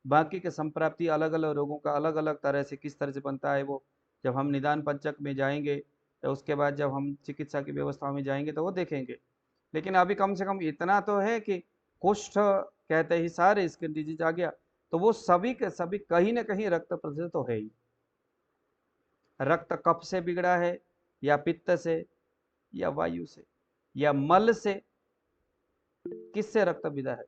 बाकी के संप्राप्ति अलग अलग रोगों का अलग अलग तरह से किस तरह से बनता है, वो जब हम निदान पंचक में जाएंगे, तो उसके बाद जब हम चिकित्सा की व्यवस्था में जाएंगे तो वो देखेंगे। लेकिन अभी कम से कम इतना तो है कि कुष्ठ कहते ही सारे स्किन डिजीज आ गया, तो वो सभी के सभी कहीं ना कहीं रक्त प्रदूषित तो है ही। रक्त कफ से बिगड़ा है, या पित्त से, या वायु से, या मल से, किससे रक्त विदा है?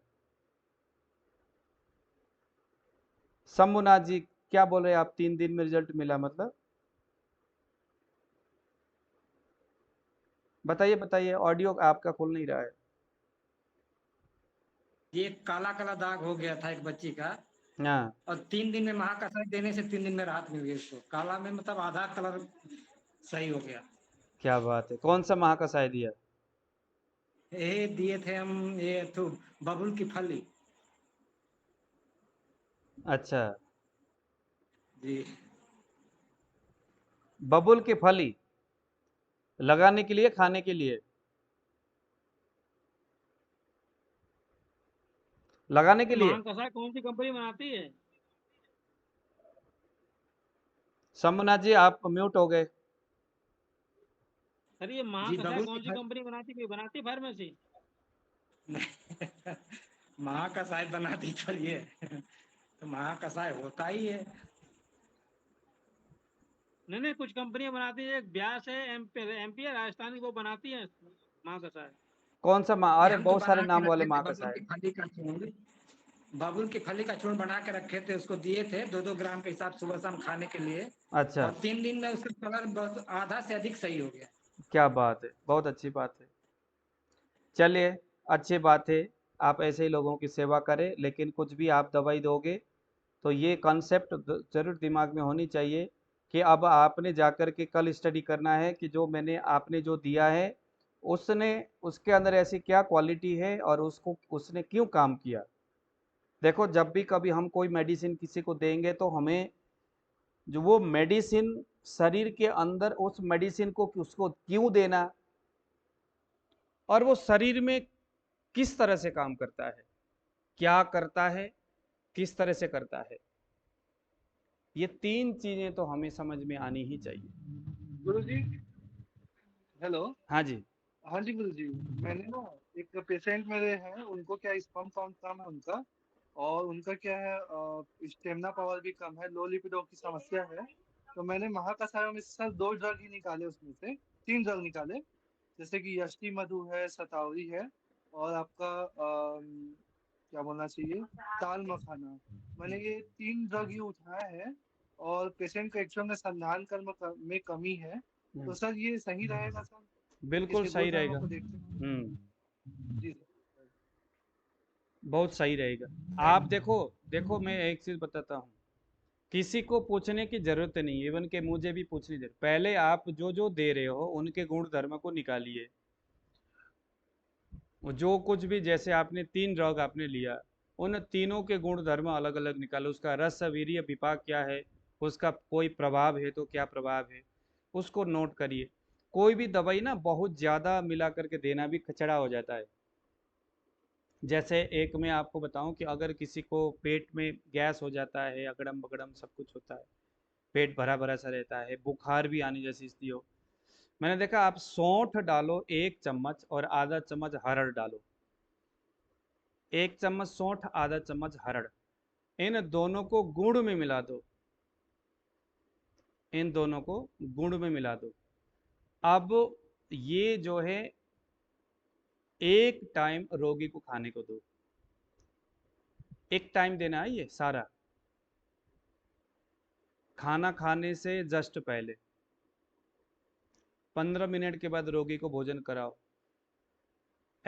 शंभुनाथ जी क्या बोल रहे हैं आप, 3 दिन में रिजल्ट मिला मतलब? बताइए बताइए, ऑडियो आपका खुल नहीं रहा है। ये काला काला दाग हो गया था एक बच्ची का, हाँ, और 3 दिन में महाकषाय देने से 3 दिन में राहत मिल गई उसको। काला में मतलब आधा कलर सही हो गया। क्या बात है, कौन सा महाकषाय दिया? ये दिए थे हम, ये तो बबुल की फली। अच्छा, जी। बबुल की फली लगाने के लिए, खाने के लिए? लगाने के लिए। महाकषाय कौन सी कंपनी बनाती है? शंभुनाथ जी आप म्यूट हो गए। सर ये जी महाकषाय बबुल कौन सी की कंपनी बनाती, कोई बनाती फार्मेसी? फली महाकषाय बनाती चलिए तो महाकषाय होता ही है। नहीं नहीं, कुछ कंपनियां बनाती है, एक ब्यास है, एमपी है, राजस्थान की, वो बनाती है महाकषाय। कौन सा ये अरे हम तो बहुत सारे बना के नाम वाले रखे थे बबुल महाकषाय। की फली का चूर्ण। बबुल की फली का चूर्ण बना के रखे थे, उसको दिए थे 2-2 ग्राम के हिसाब सुबह शाम खाने के लिए। अच्छा, और 3 दिन में उसका कलर बस आधा से अधिक सही हो गया। क्या बात है, बहुत अच्छी बात है। चलिए, अच्छी बात है, आप ऐसे ही लोगों की सेवा करें। लेकिन कुछ भी आप दवाई दोगे तो ये कॉन्सेप्ट जरूर दिमाग में होनी चाहिए कि अब आपने जाकर के कल स्टडी करना है कि जो मैंने आपने जो दिया है, उसने उसके अंदर ऐसी क्या क्वालिटी है और उसको उसने क्यों काम किया। देखो, जब भी कभी हम कोई मेडिसिन किसी को देंगे तो हमें जो वो मेडिसिन शरीर के अंदर उस मेडिसिन को उसको क्यों देना, और वो शरीर में किस तरह से काम करता है, क्या करता है, किस तरह से करता है, ये 3 चीजें तो हमें समझ में आनी ही चाहिए। गुरु जी, हेलो। हाँ जी। हाँ जी गुरु जी, मैंने ना एक पेशेंट मेरे हैं, उनको क्या स्पर्म काउंट कम है उनका, और उनका क्या है स्टेमिना पावर भी कम है, लो लिपिडो की समस्या है। तो मैंने महाकषाय में सर 2 ड्रग ही निकाले, उसमें से 3 ड्रग निकाले। जैसे कि यष्टि मधु है, शतावरी है, और आपका क्या बोलना चाहिए, ताल मखाना। मैंने ये 3 ड्रग ही उठाया है, और पेशेंट को एक्चुअल में संधान कर्म में कमी है। तो सर ये सही रहेगा सर, बिल्कुल इसके दो सही ड्रगों रहेगा। को देखते हैं? जी सर। बहुत सही रहेगा। आप देखो, देखो मैं एक चीज बताता हूँ, किसी को पूछने की जरूरत नहीं, इवन के मुझे भी पूछनी जरूरत, पहले आप जो जो दे रहे हो उनके गुण धर्म को निकालिए। जो कुछ भी, जैसे आपने 3 ड्रग आपने लिया, उन तीनों के गुण धर्म अलग अलग निकालो, उसका रस वीर्य विपाक क्या है, उसका कोई प्रभाव है तो क्या प्रभाव है, उसको नोट करिए। कोई भी दवाई ना बहुत ज्यादा मिला करके देना भी कचड़ा हो जाता है। जैसे एक मैं आपको बताऊं कि अगर किसी को पेट में गैस हो जाता है, अगड़म बगड़म सब कुछ होता है, पेट भरा भरा सा रहता है, बुखार भी आने जैसी स्थिति हो, मैंने देखा आप सौंठ डालो 1 चम्मच और आधा चम्मच हरड़ डालो। 1 चम्मच सौंठ, आधा चम्मच हरड़, इन दोनों को गुड़ में मिला दो, इन दोनों को गुड़ में मिला दो। अब ये जो है एक टाइम रोगी को खाने को दो, एक टाइम देना है ये सारा, खाना खाने से जस्ट पहले 15 मिनट के बाद रोगी को भोजन कराओ।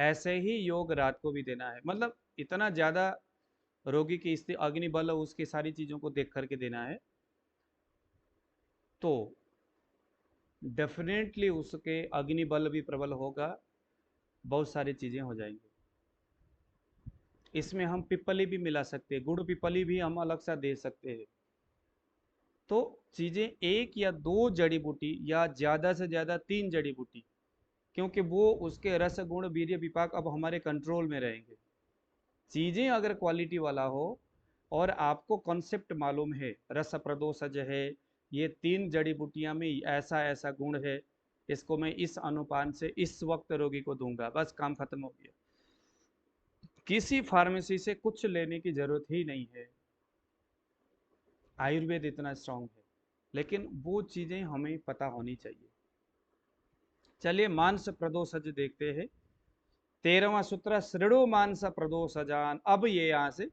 ऐसे ही योग रात को भी देना है। मतलब इतना ज़्यादा रोगी की स्थिति, अग्निबल उसकी सारी चीज़ों को देख करके देना है, तो डेफिनेटली उसके अग्निबल भी प्रबल होगा, बहुत सारी चीज़ें हो जाएंगी। इसमें हम पिपली भी मिला सकते हैं, गुड़ पिपली भी हम अलग सा दे सकते हैं। तो चीज़ें एक या दो जड़ी बूटी या ज़्यादा से ज़्यादा 3 जड़ी बूटी, क्योंकि वो उसके रस गुण वीर्य विपाक अब हमारे कंट्रोल में रहेंगे। चीज़ें अगर क्वालिटी वाला हो और आपको कॉन्सेप्ट मालूम है, रस प्रदोषज है, ये 3 जड़ी बूटियां में ऐसा ऐसा गुण है, इसको मैं इस अनुपान से इस वक्त रोगी को दूंगा, बस काम खत्म हो गया। किसी फार्मेसी से कुछ लेने की जरूरत ही नहीं है, आयुर्वेद इतना स्ट्रांग है, लेकिन वो चीज़ें हमें पता होनी चाहिए। चलिए मांस प्रदोषज देखते हैं। 13वां सूत्र, श्रेणु मांस प्रदोषजान। अब ये यहाँ से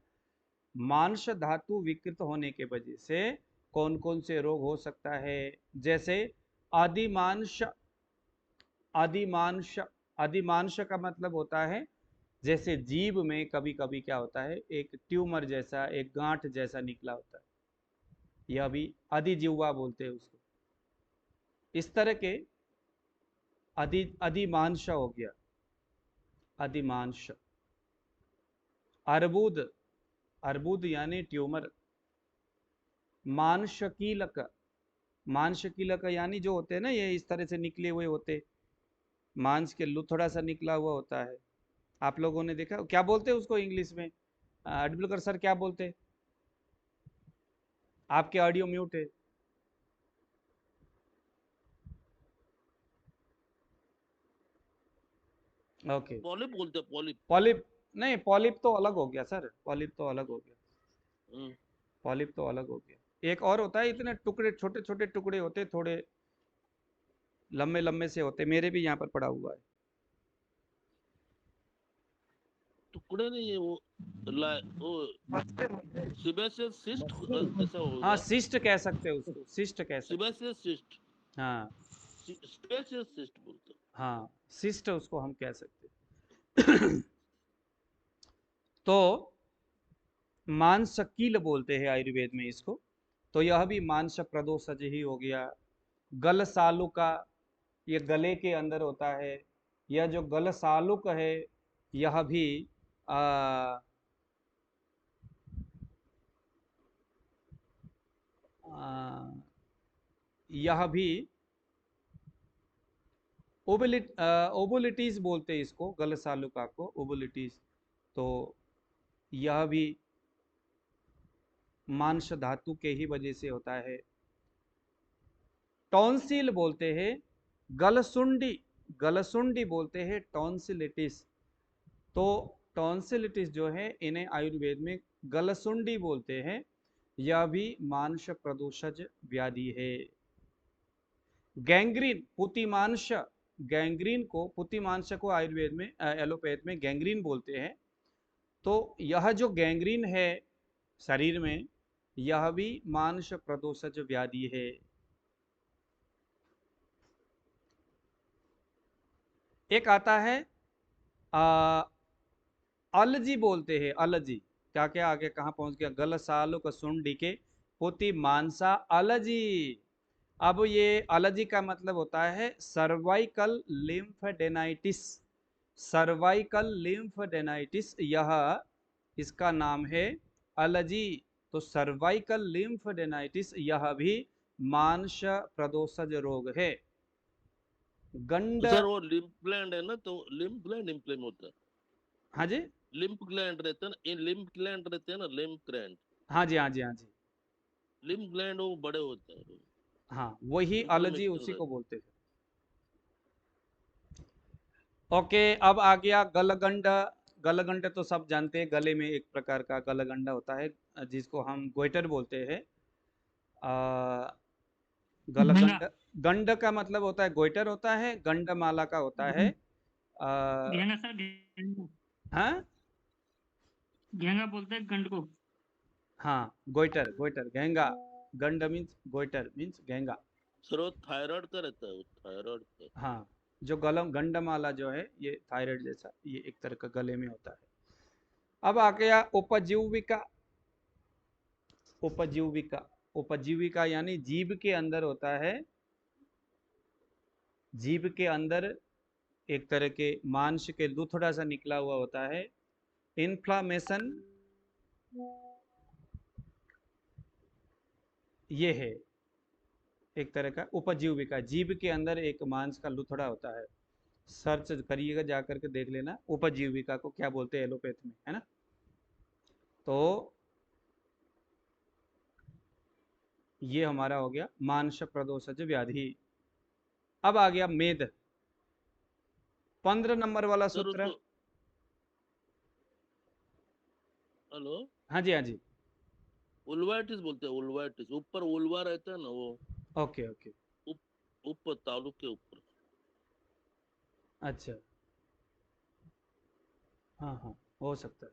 मांस धातु विकृत होने के वजह से कौन कौन से रोग हो सकता है, जैसे आदिमांश। आदिमांश, आदिमांश का मतलब होता है जैसे जीभ में कभी कभी क्या होता है, एक ट्यूमर जैसा, एक गांठ जैसा निकला होता है, यह भी अधिजिह्वा बोलते हैं उसको। इस तरह के अधिमांश हो गया, अधिमांश। अर्बुद, अर्बुद यानी ट्यूमर। मांसकीलक, मांसकीलक यानी जो होते हैं ना, ये इस तरह से निकले हुए होते, मांस के लुथड़ा सा निकला हुआ होता है। आप लोगों ने देखा, क्या बोलते हैं उसको इंग्लिश में? अडबुलकर सर क्या बोलते हैं? आपके ऑडियो म्यूट है। ओके, पॉलिप बोलते हैं, पॉलिप। पॉलिप नहीं, पॉलिप तो अलग हो गया सर, पॉलिप तो अलग हो गया, पॉलिप तो अलग हो गया। एक और होता है, इतने टुकड़े, छोटे छोटे टुकड़े होते, थोड़े लंबे लंबे से होते, मेरे भी यहाँ पर पड़ा हुआ है। टुकड़े नहीं है वो सिबेसियस सिस्ट ऐसा हाँ, होगा। सिस्ट कह सकते हो उसको, सिस्ट कह सकते सिबेसियस सिस्ट, हैं। हाँ स्पेसियस सिस्ट बोलते हैं। हाँ, सिस्ट उसको हम कह सकते हैं। तो मांसकील बोलते हैं आयुर्वेद में इसको, तो यह भी मांस प्रदोषज ही हो गया। गल सालुका, ये गले के अंदर होता है, यह जो गल सालुक है यह भी आ, आ, यह भी ओबुलिटीज बोलते हैं इसको, गल सालुका को ओबुलिटीज। तो यह भी मांस धातु के ही वजह से होता है। टॉन्सिल बोलते हैं, गलसुंडी, गलसुंडी बोलते हैं टॉन्सिलिटिस। तो टॉन्सिलिटिस जो है इन्हें आयुर्वेद में गलसुंडी बोलते हैं, यह भी मांस प्रदोषज व्याधि है। गैंग्रीन, पुतिमांस, गैंग्रीन को, पुतिमांस को आयुर्वेद में एलोपैथ में गैंग्रीन बोलते हैं। तो यह जो गैंग्रीन है शरीर में, यह भी मांस प्रदोषज व्याधि है। एक आता है अलजी बोलते हैं, अलजी। क्या क्या आगे कहाँ पहुंच गया, गल सालुक सुंडी के पुति मांसा अलजी। अब ये अलर्जी का मतलब होता है सर्वाइकल लिम्फेडेनाइटिस, सर्वाइकल लिम्फेडेनाइटिस, यह इसका नाम है अलर्जी। तो सर्वाइकल लिम्फेडेनाइटिस यह भी मांस प्रदोषज रोग है। गंड, सर वो लिम्फ ग्लैंड है ना, तो लिम्फ ग्लैंड इम्प्लेम होता है। हाँ जी, लिम्फ ग्लैंड रहता है ना, इन लिम्फ ग्लैंड रहते हैं ना, लिम्फ ग्लैंड, हाँ जी, हाँ जी, हाँ जी, लिम्फ ग्लैंड वो बड़े होते हैं, हाँ वही अलर्जी इन्फ्लेमेशन उसी को रहता बोलते थे। ओके, अब आ गया गलगंड। गलगंड तो सब जानते हैं, गले में एक प्रकार का गलगंडा होता है जिसको हम गोइटर बोलते हैं। गलगंड, गंड का मतलब होता है गोइटर होता है, गंडमाला का होता है घेंगा सर, घेंगा, हाँ घेंगा बोलते हैं गंड को। हाँ, गोइटर, गोइटर घेंगा, गंड मीन्स गोइटर मीन्स घेंगा। सर वो थायराइड का रहता है, वो थायराइड का। हाँ, जो गलम गंडमाला जो है ये थायराइड जैसा ये एक तरह का गले में होता है। अब आ गया उपजीविका। उपजीविका, उपजीविका यानी जीभ के अंदर होता है, जीभ के अंदर एक तरह के मांस के लुथड़ा सा निकला हुआ होता है। इन्फ्लामेशन ये है एक तरह का उपजीविका, जीभ के अंदर एक मांस का लुथड़ा होता है। सर्च करिएगा जा करके देख लेना उपजीविका को क्या बोलते हैं एलोपैथ में, है ना। तो ये हमारा हो गया मांस प्रदोषज व्याधि। अब आ गया मेद, 15 नंबर वाला सर सूत्र। उसको, हेलो, हाँ जी हाँ जी। उल्वाइटिस बोलते हैं, उल्वाइटिस, ऊपर उल्वा रहता है ना वो, ओके ओके। ऊपर तालुक के ऊपर। अच्छा, हाँ हाँ, हो सकता है।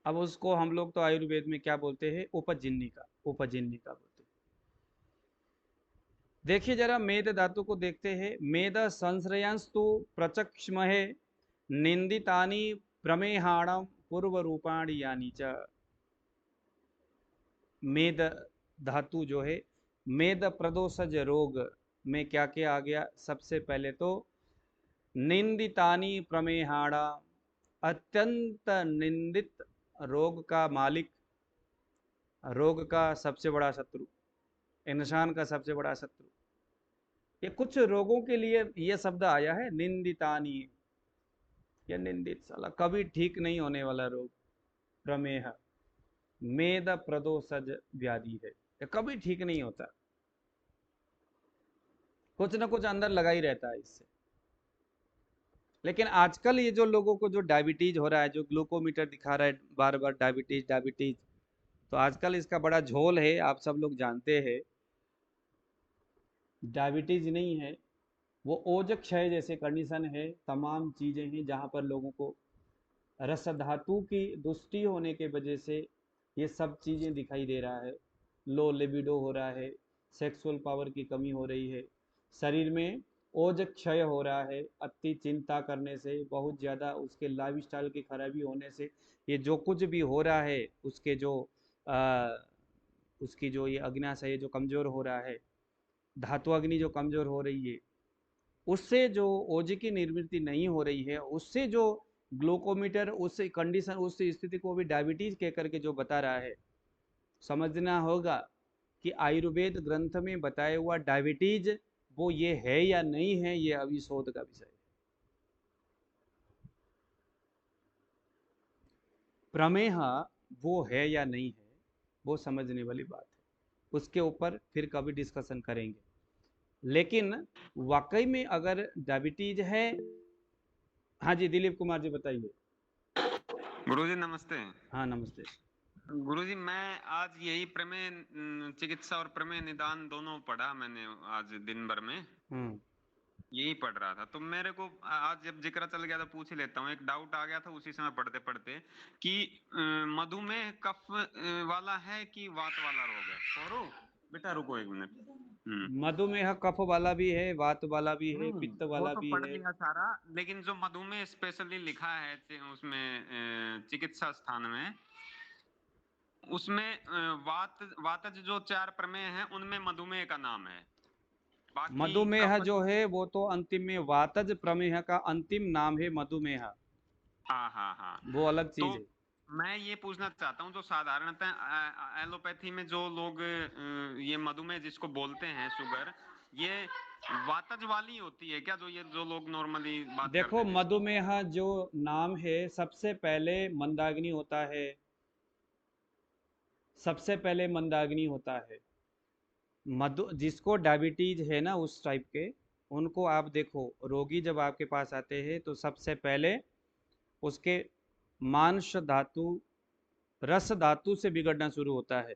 अब उसको हम लोग तो आयुर्वेद में क्या बोलते हैं, उपजिन्निका, उपजिन्निका बोलते हैं। देखिए जरा मेद धातु को देखते हैं। मेद संश्रयांस्तु प्रचक्षमहे निंदितानि प्रमेहाणम पूर्व रूपाणि यानी च। मेद धातु जो है, मेद प्रदोषज रोग में क्या क्या आ गया, सबसे पहले तो निंदितानि प्रमेहाणा, अत्यंत निंदित रोग का मालिक, रोग का सबसे बड़ा शत्रु, इंसान का सबसे बड़ा शत्रु। ये कुछ रोगों के लिए ये शब्द आया है निंदितानी, ये निंदित, साला कभी ठीक नहीं होने वाला रोग, प्रमेह, मेद प्रदोषज व्याधि है, ये कभी ठीक नहीं होता, कुछ ना कुछ अंदर लगा ही रहता है इससे। लेकिन आजकल ये जो लोगों को जो डायबिटीज हो रहा है, जो ग्लूकोमीटर दिखा रहा है बार बार डायबिटीज डायबिटीज, तो आजकल इसका बड़ा झोल है, आप सब लोग जानते हैं। डायबिटीज नहीं है, वो ओज क्षय जैसे कंडीशन है, तमाम चीज़ें हैं जहाँ पर लोगों को रस धातु की दुष्टि होने के वजह से ये सब चीज़ें दिखाई दे रहा है। लो लिबिडो हो रहा है, सेक्सुअल पावर की कमी हो रही है, शरीर में ओज क्षय हो रहा है, अति चिंता करने से, बहुत ज़्यादा उसके लाइफस्टाइल की खराबी होने से, ये जो कुछ भी हो रहा है उसके जो उसकी जो ये अग्न्याशय है जो कमज़ोर हो रहा है, धातु अग्नि जो कमज़ोर हो रही है, उससे जो ओज की निर्मित नहीं हो रही है, उससे जो ग्लूकोमीटर उस कंडीशन उस स्थिति को भी डायबिटीज कह करके जो बता रहा है, समझना होगा कि आयुर्वेद ग्रंथ में बताया हुआ डायबिटीज वो ये है या नहीं है, ये अभी शोध का विषय है। प्रमेह वो है या नहीं है, वो समझने वाली बात है, उसके ऊपर फिर कभी डिस्कशन करेंगे। लेकिन वाकई में अगर डायबिटीज है, हाँ जी दिलीप कुमार जी बताइए। गुरुजी नमस्ते। हाँ नमस्ते। गुरुजी मैं आज यही प्रमेय चिकित्सा और प्रमेय निदान दोनों पढ़ा मैंने आज दिन भर में, यही पढ़ रहा था। तो मेरे को आज जब जिक्र चल गया तो पूछ ही लेता हूँ। एक डाउट आ गया था उसी समय पढ़ते पढ़ते कि मधुमेह कफ वाला है कि वात वाला रोग है। सौरव बेटा रुको एक मिनट। मधुमेह कफ वाला भी है, वात वाला भी है, पित्त वो वाला तो भी पढ़ है। लिया सारा, लेकिन जो मधुमेह स्पेशली लिखा है उसमें चिकित्सा स्थान में, उसमें वातज जो 4 प्रमेय हैं उनमें मधुमेह का नाम है। बाकी मधुमेह कफ, जो है वो तो अंतिम में, वातज प्रमेह का अंतिम नाम है मधुमेह, हाँ हाँ हाँ। वो अलग तो चीज है। मैं ये पूछना चाहता हूँ, जो साधारणतः एलोपैथी में जो लोग ये मधुमेह जिसको बोलते हैं शुगर, ये वातज वाली होती है क्या, जो ये जो लोग नॉर्मली बात करते देखो हैं जिसकी? मधुमेह जो नाम है, सबसे पहले मंदाग्नि होता है, सबसे पहले मंदाग्नि होता है। मधु जिसको डायबिटीज है ना उस टाइप के, उनको आप देखो, रोगी जब आपके पास आते हैं तो सबसे पहले उसके मांस धातु, रस धातु से बिगड़ना शुरू होता है।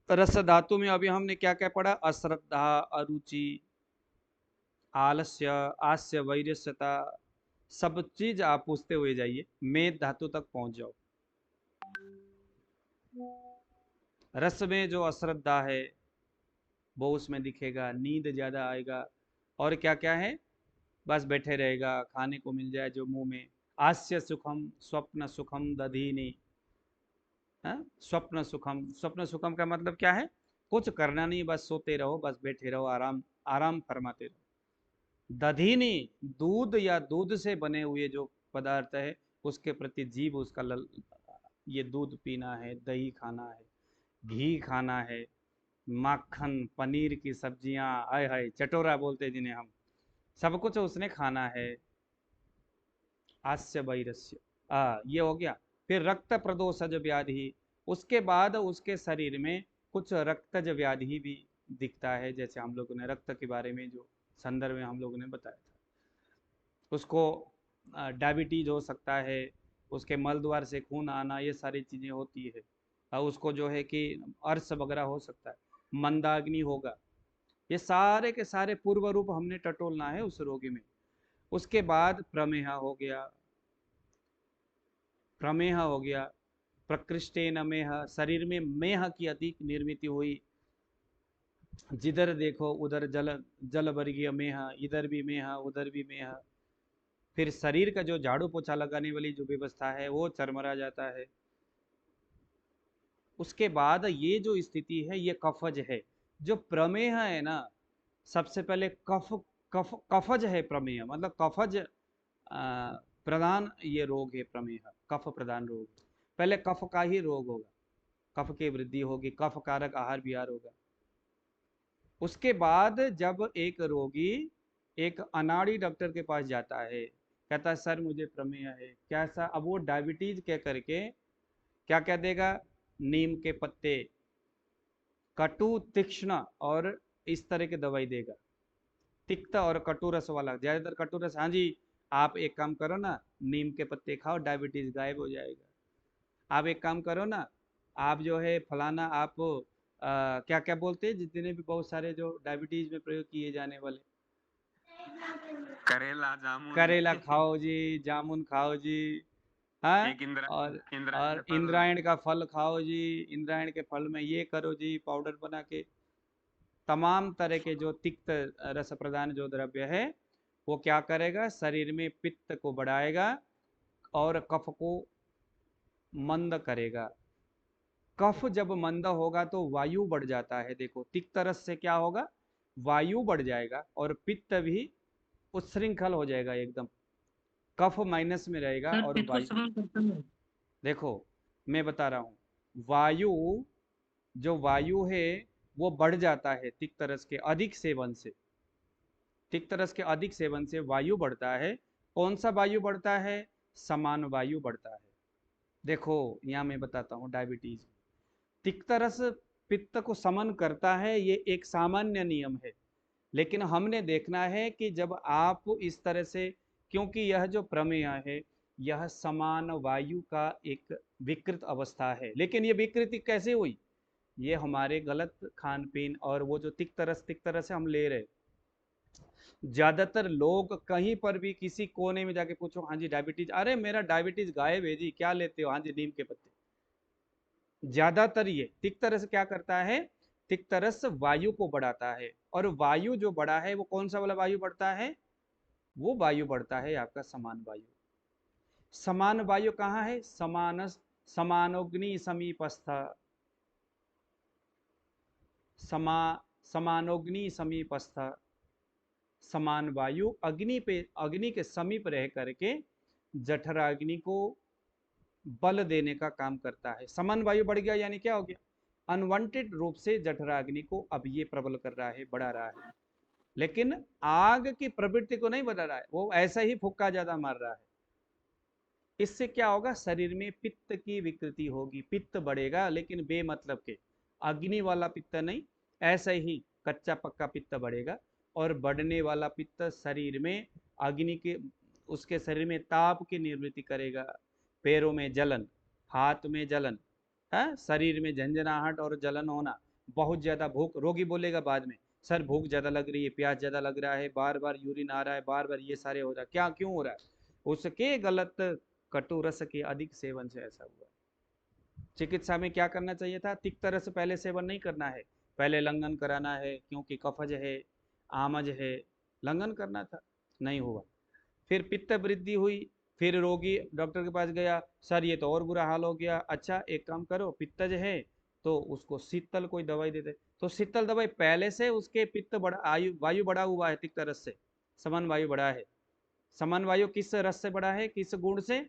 रस धातु में अभी हमने क्या क्या पढ़ा, अश्रद्धा, अरुचि, आलस्य, आस्य, वैरस्यता, सब चीज आप पूछते हुए जाइए, मेद धातु तक पहुंच जाओ। रस में जो अश्रद्धा है वो उसमें दिखेगा, नींद ज्यादा आएगा, और क्या क्या है, बस बैठे रहेगा, खाने को मिल जाए जो मुंह में। आस्य सुखम स्वप्न सुखम दधीनी। हाँ, स्वप्न सुखम, स्वप्न सुखम का मतलब क्या है, कुछ करना नहीं, बस सोते रहो, बस बैठे रहो, आराम आराम फरमाते रहो। दधीनी, दूध या दूध से बने हुए जो पदार्थ है उसके प्रति जीव उसका ये दूध पीना है, दही खाना है, घी खाना है, माखन, पनीर की सब्जियां, आय हाय चटोरा बोलते हैं जिन्हें हम, सब कुछ उसने खाना है। आस्य वैरस्य, ये हो गया। फिर रक्त प्रदोषज व्याधि, उसके बाद उसके शरीर में कुछ रक्तज व्याधि भी दिखता है, जैसे हम लोगों ने रक्त के बारे में जो संदर्भ में हम लोगों ने बताया था, उसको डायबिटीज हो सकता है, उसके मल द्वार से खून आना, ये सारी चीज़ें होती है। और उसको जो है कि अर्श वगैरह हो सकता है, मंदाग्नि होगा, ये सारे के सारे पूर्व रूप हमने टटोलना है उस रोगी में। उसके बाद प्रमेह हो गया, प्रमेह हो गया, प्रकृष्टेन मेह, शरीर में मेह की अधिक निर्मित हुई, जिधर देखो उधर जल, जल वर्गीय मेह, इधर भी मेह उधर भी मेह। फिर शरीर का जो झाड़ू पोछा लगाने वाली जो व्यवस्था है वो चरमरा जाता है। उसके बाद ये जो स्थिति है ये कफज है। जो प्रमेह है ना, सबसे पहले कफज है प्रमेह, मतलब कफज प्रधान ये रोग है प्रमेह, कफ प्रधान रोग। पहले कफ का ही रोग होगा, कफ की वृद्धि होगी, कफ कारक आहार विहार होगा। उसके बाद जब एक रोगी एक अनाड़ी डॉक्टर के पास जाता है, कहता है सर मुझे प्रमेह है, कैसा, अब वो डायबिटीज कह करके क्या कह देगा, नीम के पत्ते, कटु तीक्ष्ण और इस तरह की दवाई देगा, तिक्त और कटु रस वाला, ज्यादातर कटु रस। हाँ जी, आप एक काम करो ना, नीम के पत्ते खाओ, डायबिटीज गायब हो जाएगा। आप एक काम करो ना, आप जो है फलाना, आप क्या क्या बोलते हैं जितने भी बहुत सारे जो डायबिटीज में प्रयोग किए जाने वाले, करेला, जामुन, करेला खाओ जी, जामुन खाओ जी, हाँ, एक और इंद्रायण फल, इंद्रायण का फल खाओ जी, इंद्रायण के फल में ये करो जी, पाउडर बना के। तमाम तरह के जो तिक्त रस प्रदान जो द्रव्य है वो क्या करेगा, शरीर में पित्त को बढ़ाएगा और कफ को मंद करेगा। कफ जब मंद होगा तो वायु बढ़ जाता है। देखो तिक्त रस से क्या होगा, वायु बढ़ जाएगा और पित्त भी उच्छृंखल हो जाएगा एकदम, कफ माइनस में रहेगा और वायु, देखो मैं बता रहा हूँ, वायु, जो वायु है वो बढ़ जाता है तिक्त रस के अधिक सेवन से, तिक्त रस के अधिक सेवन से वायु बढ़ता है। कौन सा वायु बढ़ता है, समान वायु बढ़ता है। देखो यहाँ मैं बताता हूँ, डायबिटीज तिक्त रस पित्त को समन करता है, ये एक सामान्य नियम है। लेकिन हमने देखना है कि जब आप इस तरह से, क्योंकि यह जो प्रमेय है यह समान वायु का एक विकृत अवस्था है, लेकिन ये विकृति कैसे हुई, ये हमारे गलत खान पीन और वो जो तिक्त रस हम ले रहे। ज्यादातर लोग कहीं पर भी किसी कोने में जाके पूछो, हाँ जी डायबिटीज, अरे मेरा डायबिटीज गायब है जी, क्या लेते हो, हाँ जी नीम के पत्ते। ज्यादातर ये तिक्त रस क्या करता है, तिक्त रस वायु को बढ़ाता है, और वायु जो बढ़ा है वो कौन सा वाला वायु बढ़ता है, वो वायु बढ़ता है आपका समान वायु। समान वायु कहाँ है, समानोग्नि समीपस्थ, समानोग्नि समीपस्थ, समान वायु अग्नि पे, अग्नि के समीप रह करके जठराग्नि को बल देने का काम करता है। समान वायु बढ़ गया यानी क्या हो गया, अनवांटेड रूप से जठराग्नि को अब ये प्रबल कर रहा है, बढ़ा रहा है, लेकिन आग की प्रवृत्ति को नहीं बढ़ा रहा है, वो ऐसा ही फुक्का ज्यादा मार रहा है। इससे क्या होगा, शरीर में पित्त की विकृति होगी, पित्त बढ़ेगा लेकिन बेमतलब के, अग्नि वाला पित्त नहीं, ऐसा ही कच्चा पक्का पित्त बढ़ेगा। और बढ़ने वाला पित्त शरीर में अग्नि के, उसके शरीर में ताप की निर्वृत्ति करेगा, पैरों में जलन, हाथ में जलन, है, शरीर में झंझनाहट और जलन होना, बहुत ज्यादा भूख, रोगी बोलेगा बाद में सर भूख ज्यादा लग रही है, प्यास ज्यादा लग रहा है, बार बार यूरिन आ रहा है, बार बार ये सारे हो रहा है, क्या क्यों हो रहा है, उसके गलत कटु रस के अधिक सेवन से ऐसा हुआ। चिकित्सा में क्या करना चाहिए था, तिक्त रस पहले सेवन नहीं करना है, पहले लंघन कराना है, क्योंकि कफज है, आमज है, लंघन करना था, नहीं हुआ। फिर पित्त वृद्धि हुई, फिर रोगी डॉक्टर के पास गया, सर ये तो और बुरा हाल हो गया। अच्छा एक काम करो, पित्तज है तो उसको शीतल कोई दवाई दे दे। तो शीतल दवाई पहले से उसके पित्त बढ़ा, वायु बढ़ा हुआ है तिक्त रस से, समन वायु बढ़ा है। समन वायु किस रस से बढ़ा है, किस गुण से?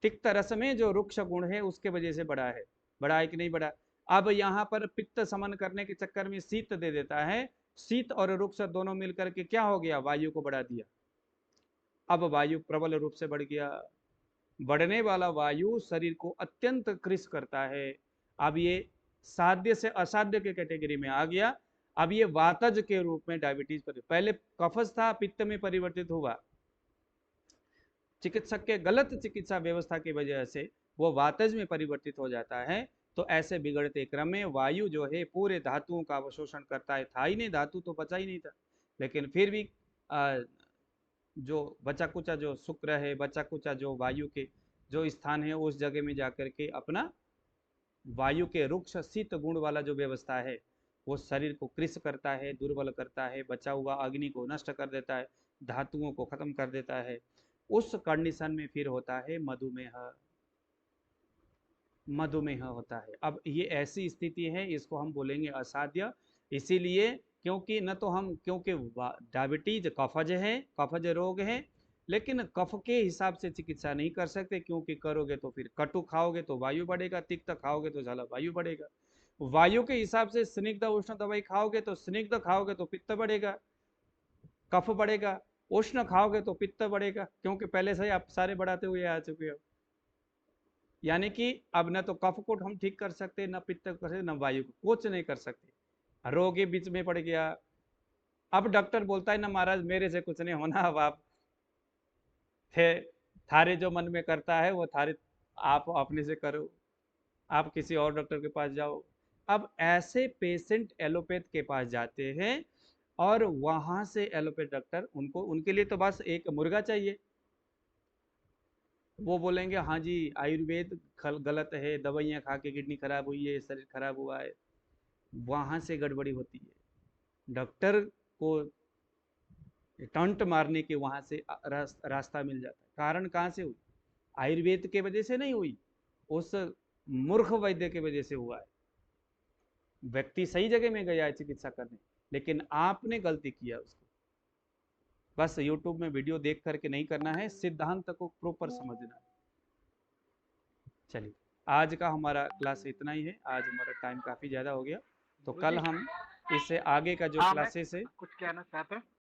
तिक्त रस में जो रुक्ष गुण है उसके वजह से बढ़ा है। बढ़ा है कि नहीं बढ़ा? अब यहाँ पर पित्त समन करने के चक्कर में शीत दे देता है, शीत और रुक्ष दोनों मिलकर के क्या हो गया, वायु को बढ़ा दिया। अब वायु प्रबल रूप से बढ़ गया। बढ़ने वाला वायु शरीर को अत्यंत कृश करता है। अब ये साध्य से असाध्य के कैटेगरी में आ गया। अब ये वातज के रूप में डायबिटीज पर, पहले कफज था पित्त में परिवर्तित हुआ, चिकित्सक के गलत चिकित्सा व्यवस्था की वजह से वो वातज में परिवर्तित हो जाता है। तो ऐसे बिगड़ते क्रम में वायु जो है पूरे धातुओं का अवशोषण करता है। था ही नहीं, धातु तो बचा ही नहीं था, लेकिन फिर भी जो बचा कुचा जो शुक्र है, बचा कुचा जो वायु के जो स्थान है, उस जगह में जाकर के अपना वायु के रुक्ष शीत गुण वाला जो व्यवस्था है वो शरीर को कृश करता है, दुर्बल करता है, बचा हुआ अग्नि को नष्ट कर देता है, धातुओं को खत्म कर देता है। उस कंडीशन में फिर होता है मधुमेह। मधुमेह होता है। अब ये ऐसी स्थिति है, इसको हम बोलेंगे असाध्य। इसीलिए क्योंकि न तो हम, क्योंकि डायबिटीज कफज है, कफज रोग है, लेकिन कफ के हिसाब से चिकित्सा नहीं कर सकते, क्योंकि करोगे तो फिर कटु खाओगे तो वायु बढ़ेगा, तिक्त खाओगे तो जल वायु बढ़ेगा। वायु के हिसाब से स्निग्ध उष्ण दवाई खाओगे तो स्निग्ध खाओगे तो पित्त बढ़ेगा, कफ बढ़ेगा। उष्ण खाओगे तो पित्त बढ़ेगा, क्योंकि पहले से ही आप सारे बढ़ाते हुए आ चुके हो। यानी कि अब न तो कफ को हम ठीक कर सकते, न पित्त कर सकते, न वायु को, कुछ नहीं कर सकते। रोगी बीच में पड़ गया। अब डॉक्टर बोलता है ना महाराज मेरे से कुछ नहीं होना, अब आप थे थारे जो मन में करता है वो थारे आप अपने से करो, आप किसी और डॉक्टर के पास जाओ। अब ऐसे पेशेंट एलोपैथ के पास जाते हैं और वहां से एलोपैथ डॉक्टर उनको, उनके लिए तो बस एक मुर्गा चाहिए। वो बोलेंगे हाँ जी आयुर्वेद गलत है, दवाइयाँ खा के किडनी खराब हुई है, शरीर खराब हुआ है। वहां से गड़बड़ी होती है। डॉक्टर को टंट मारने के वहां से रास्ता मिल जाता है। कारण कहाँ से हुई? आयुर्वेद के वजह से नहीं हुई, उस मूर्ख वैद्य के वजह से हुआ है। व्यक्ति सही जगह में गया है चिकित्सा करने, लेकिन आपने गलती किया उसको। बस यूट्यूब में वीडियो देख करके नहीं करना है, सिद्धांत को प्रॉपर समझना है। चलिए आज का हमारा क्लास इतना ही है। आज हमारा टाइम काफी ज्यादा हो गया, तो कल हम इससे आगे का जो क्लासेस है कुछ कहना चाहते हैं।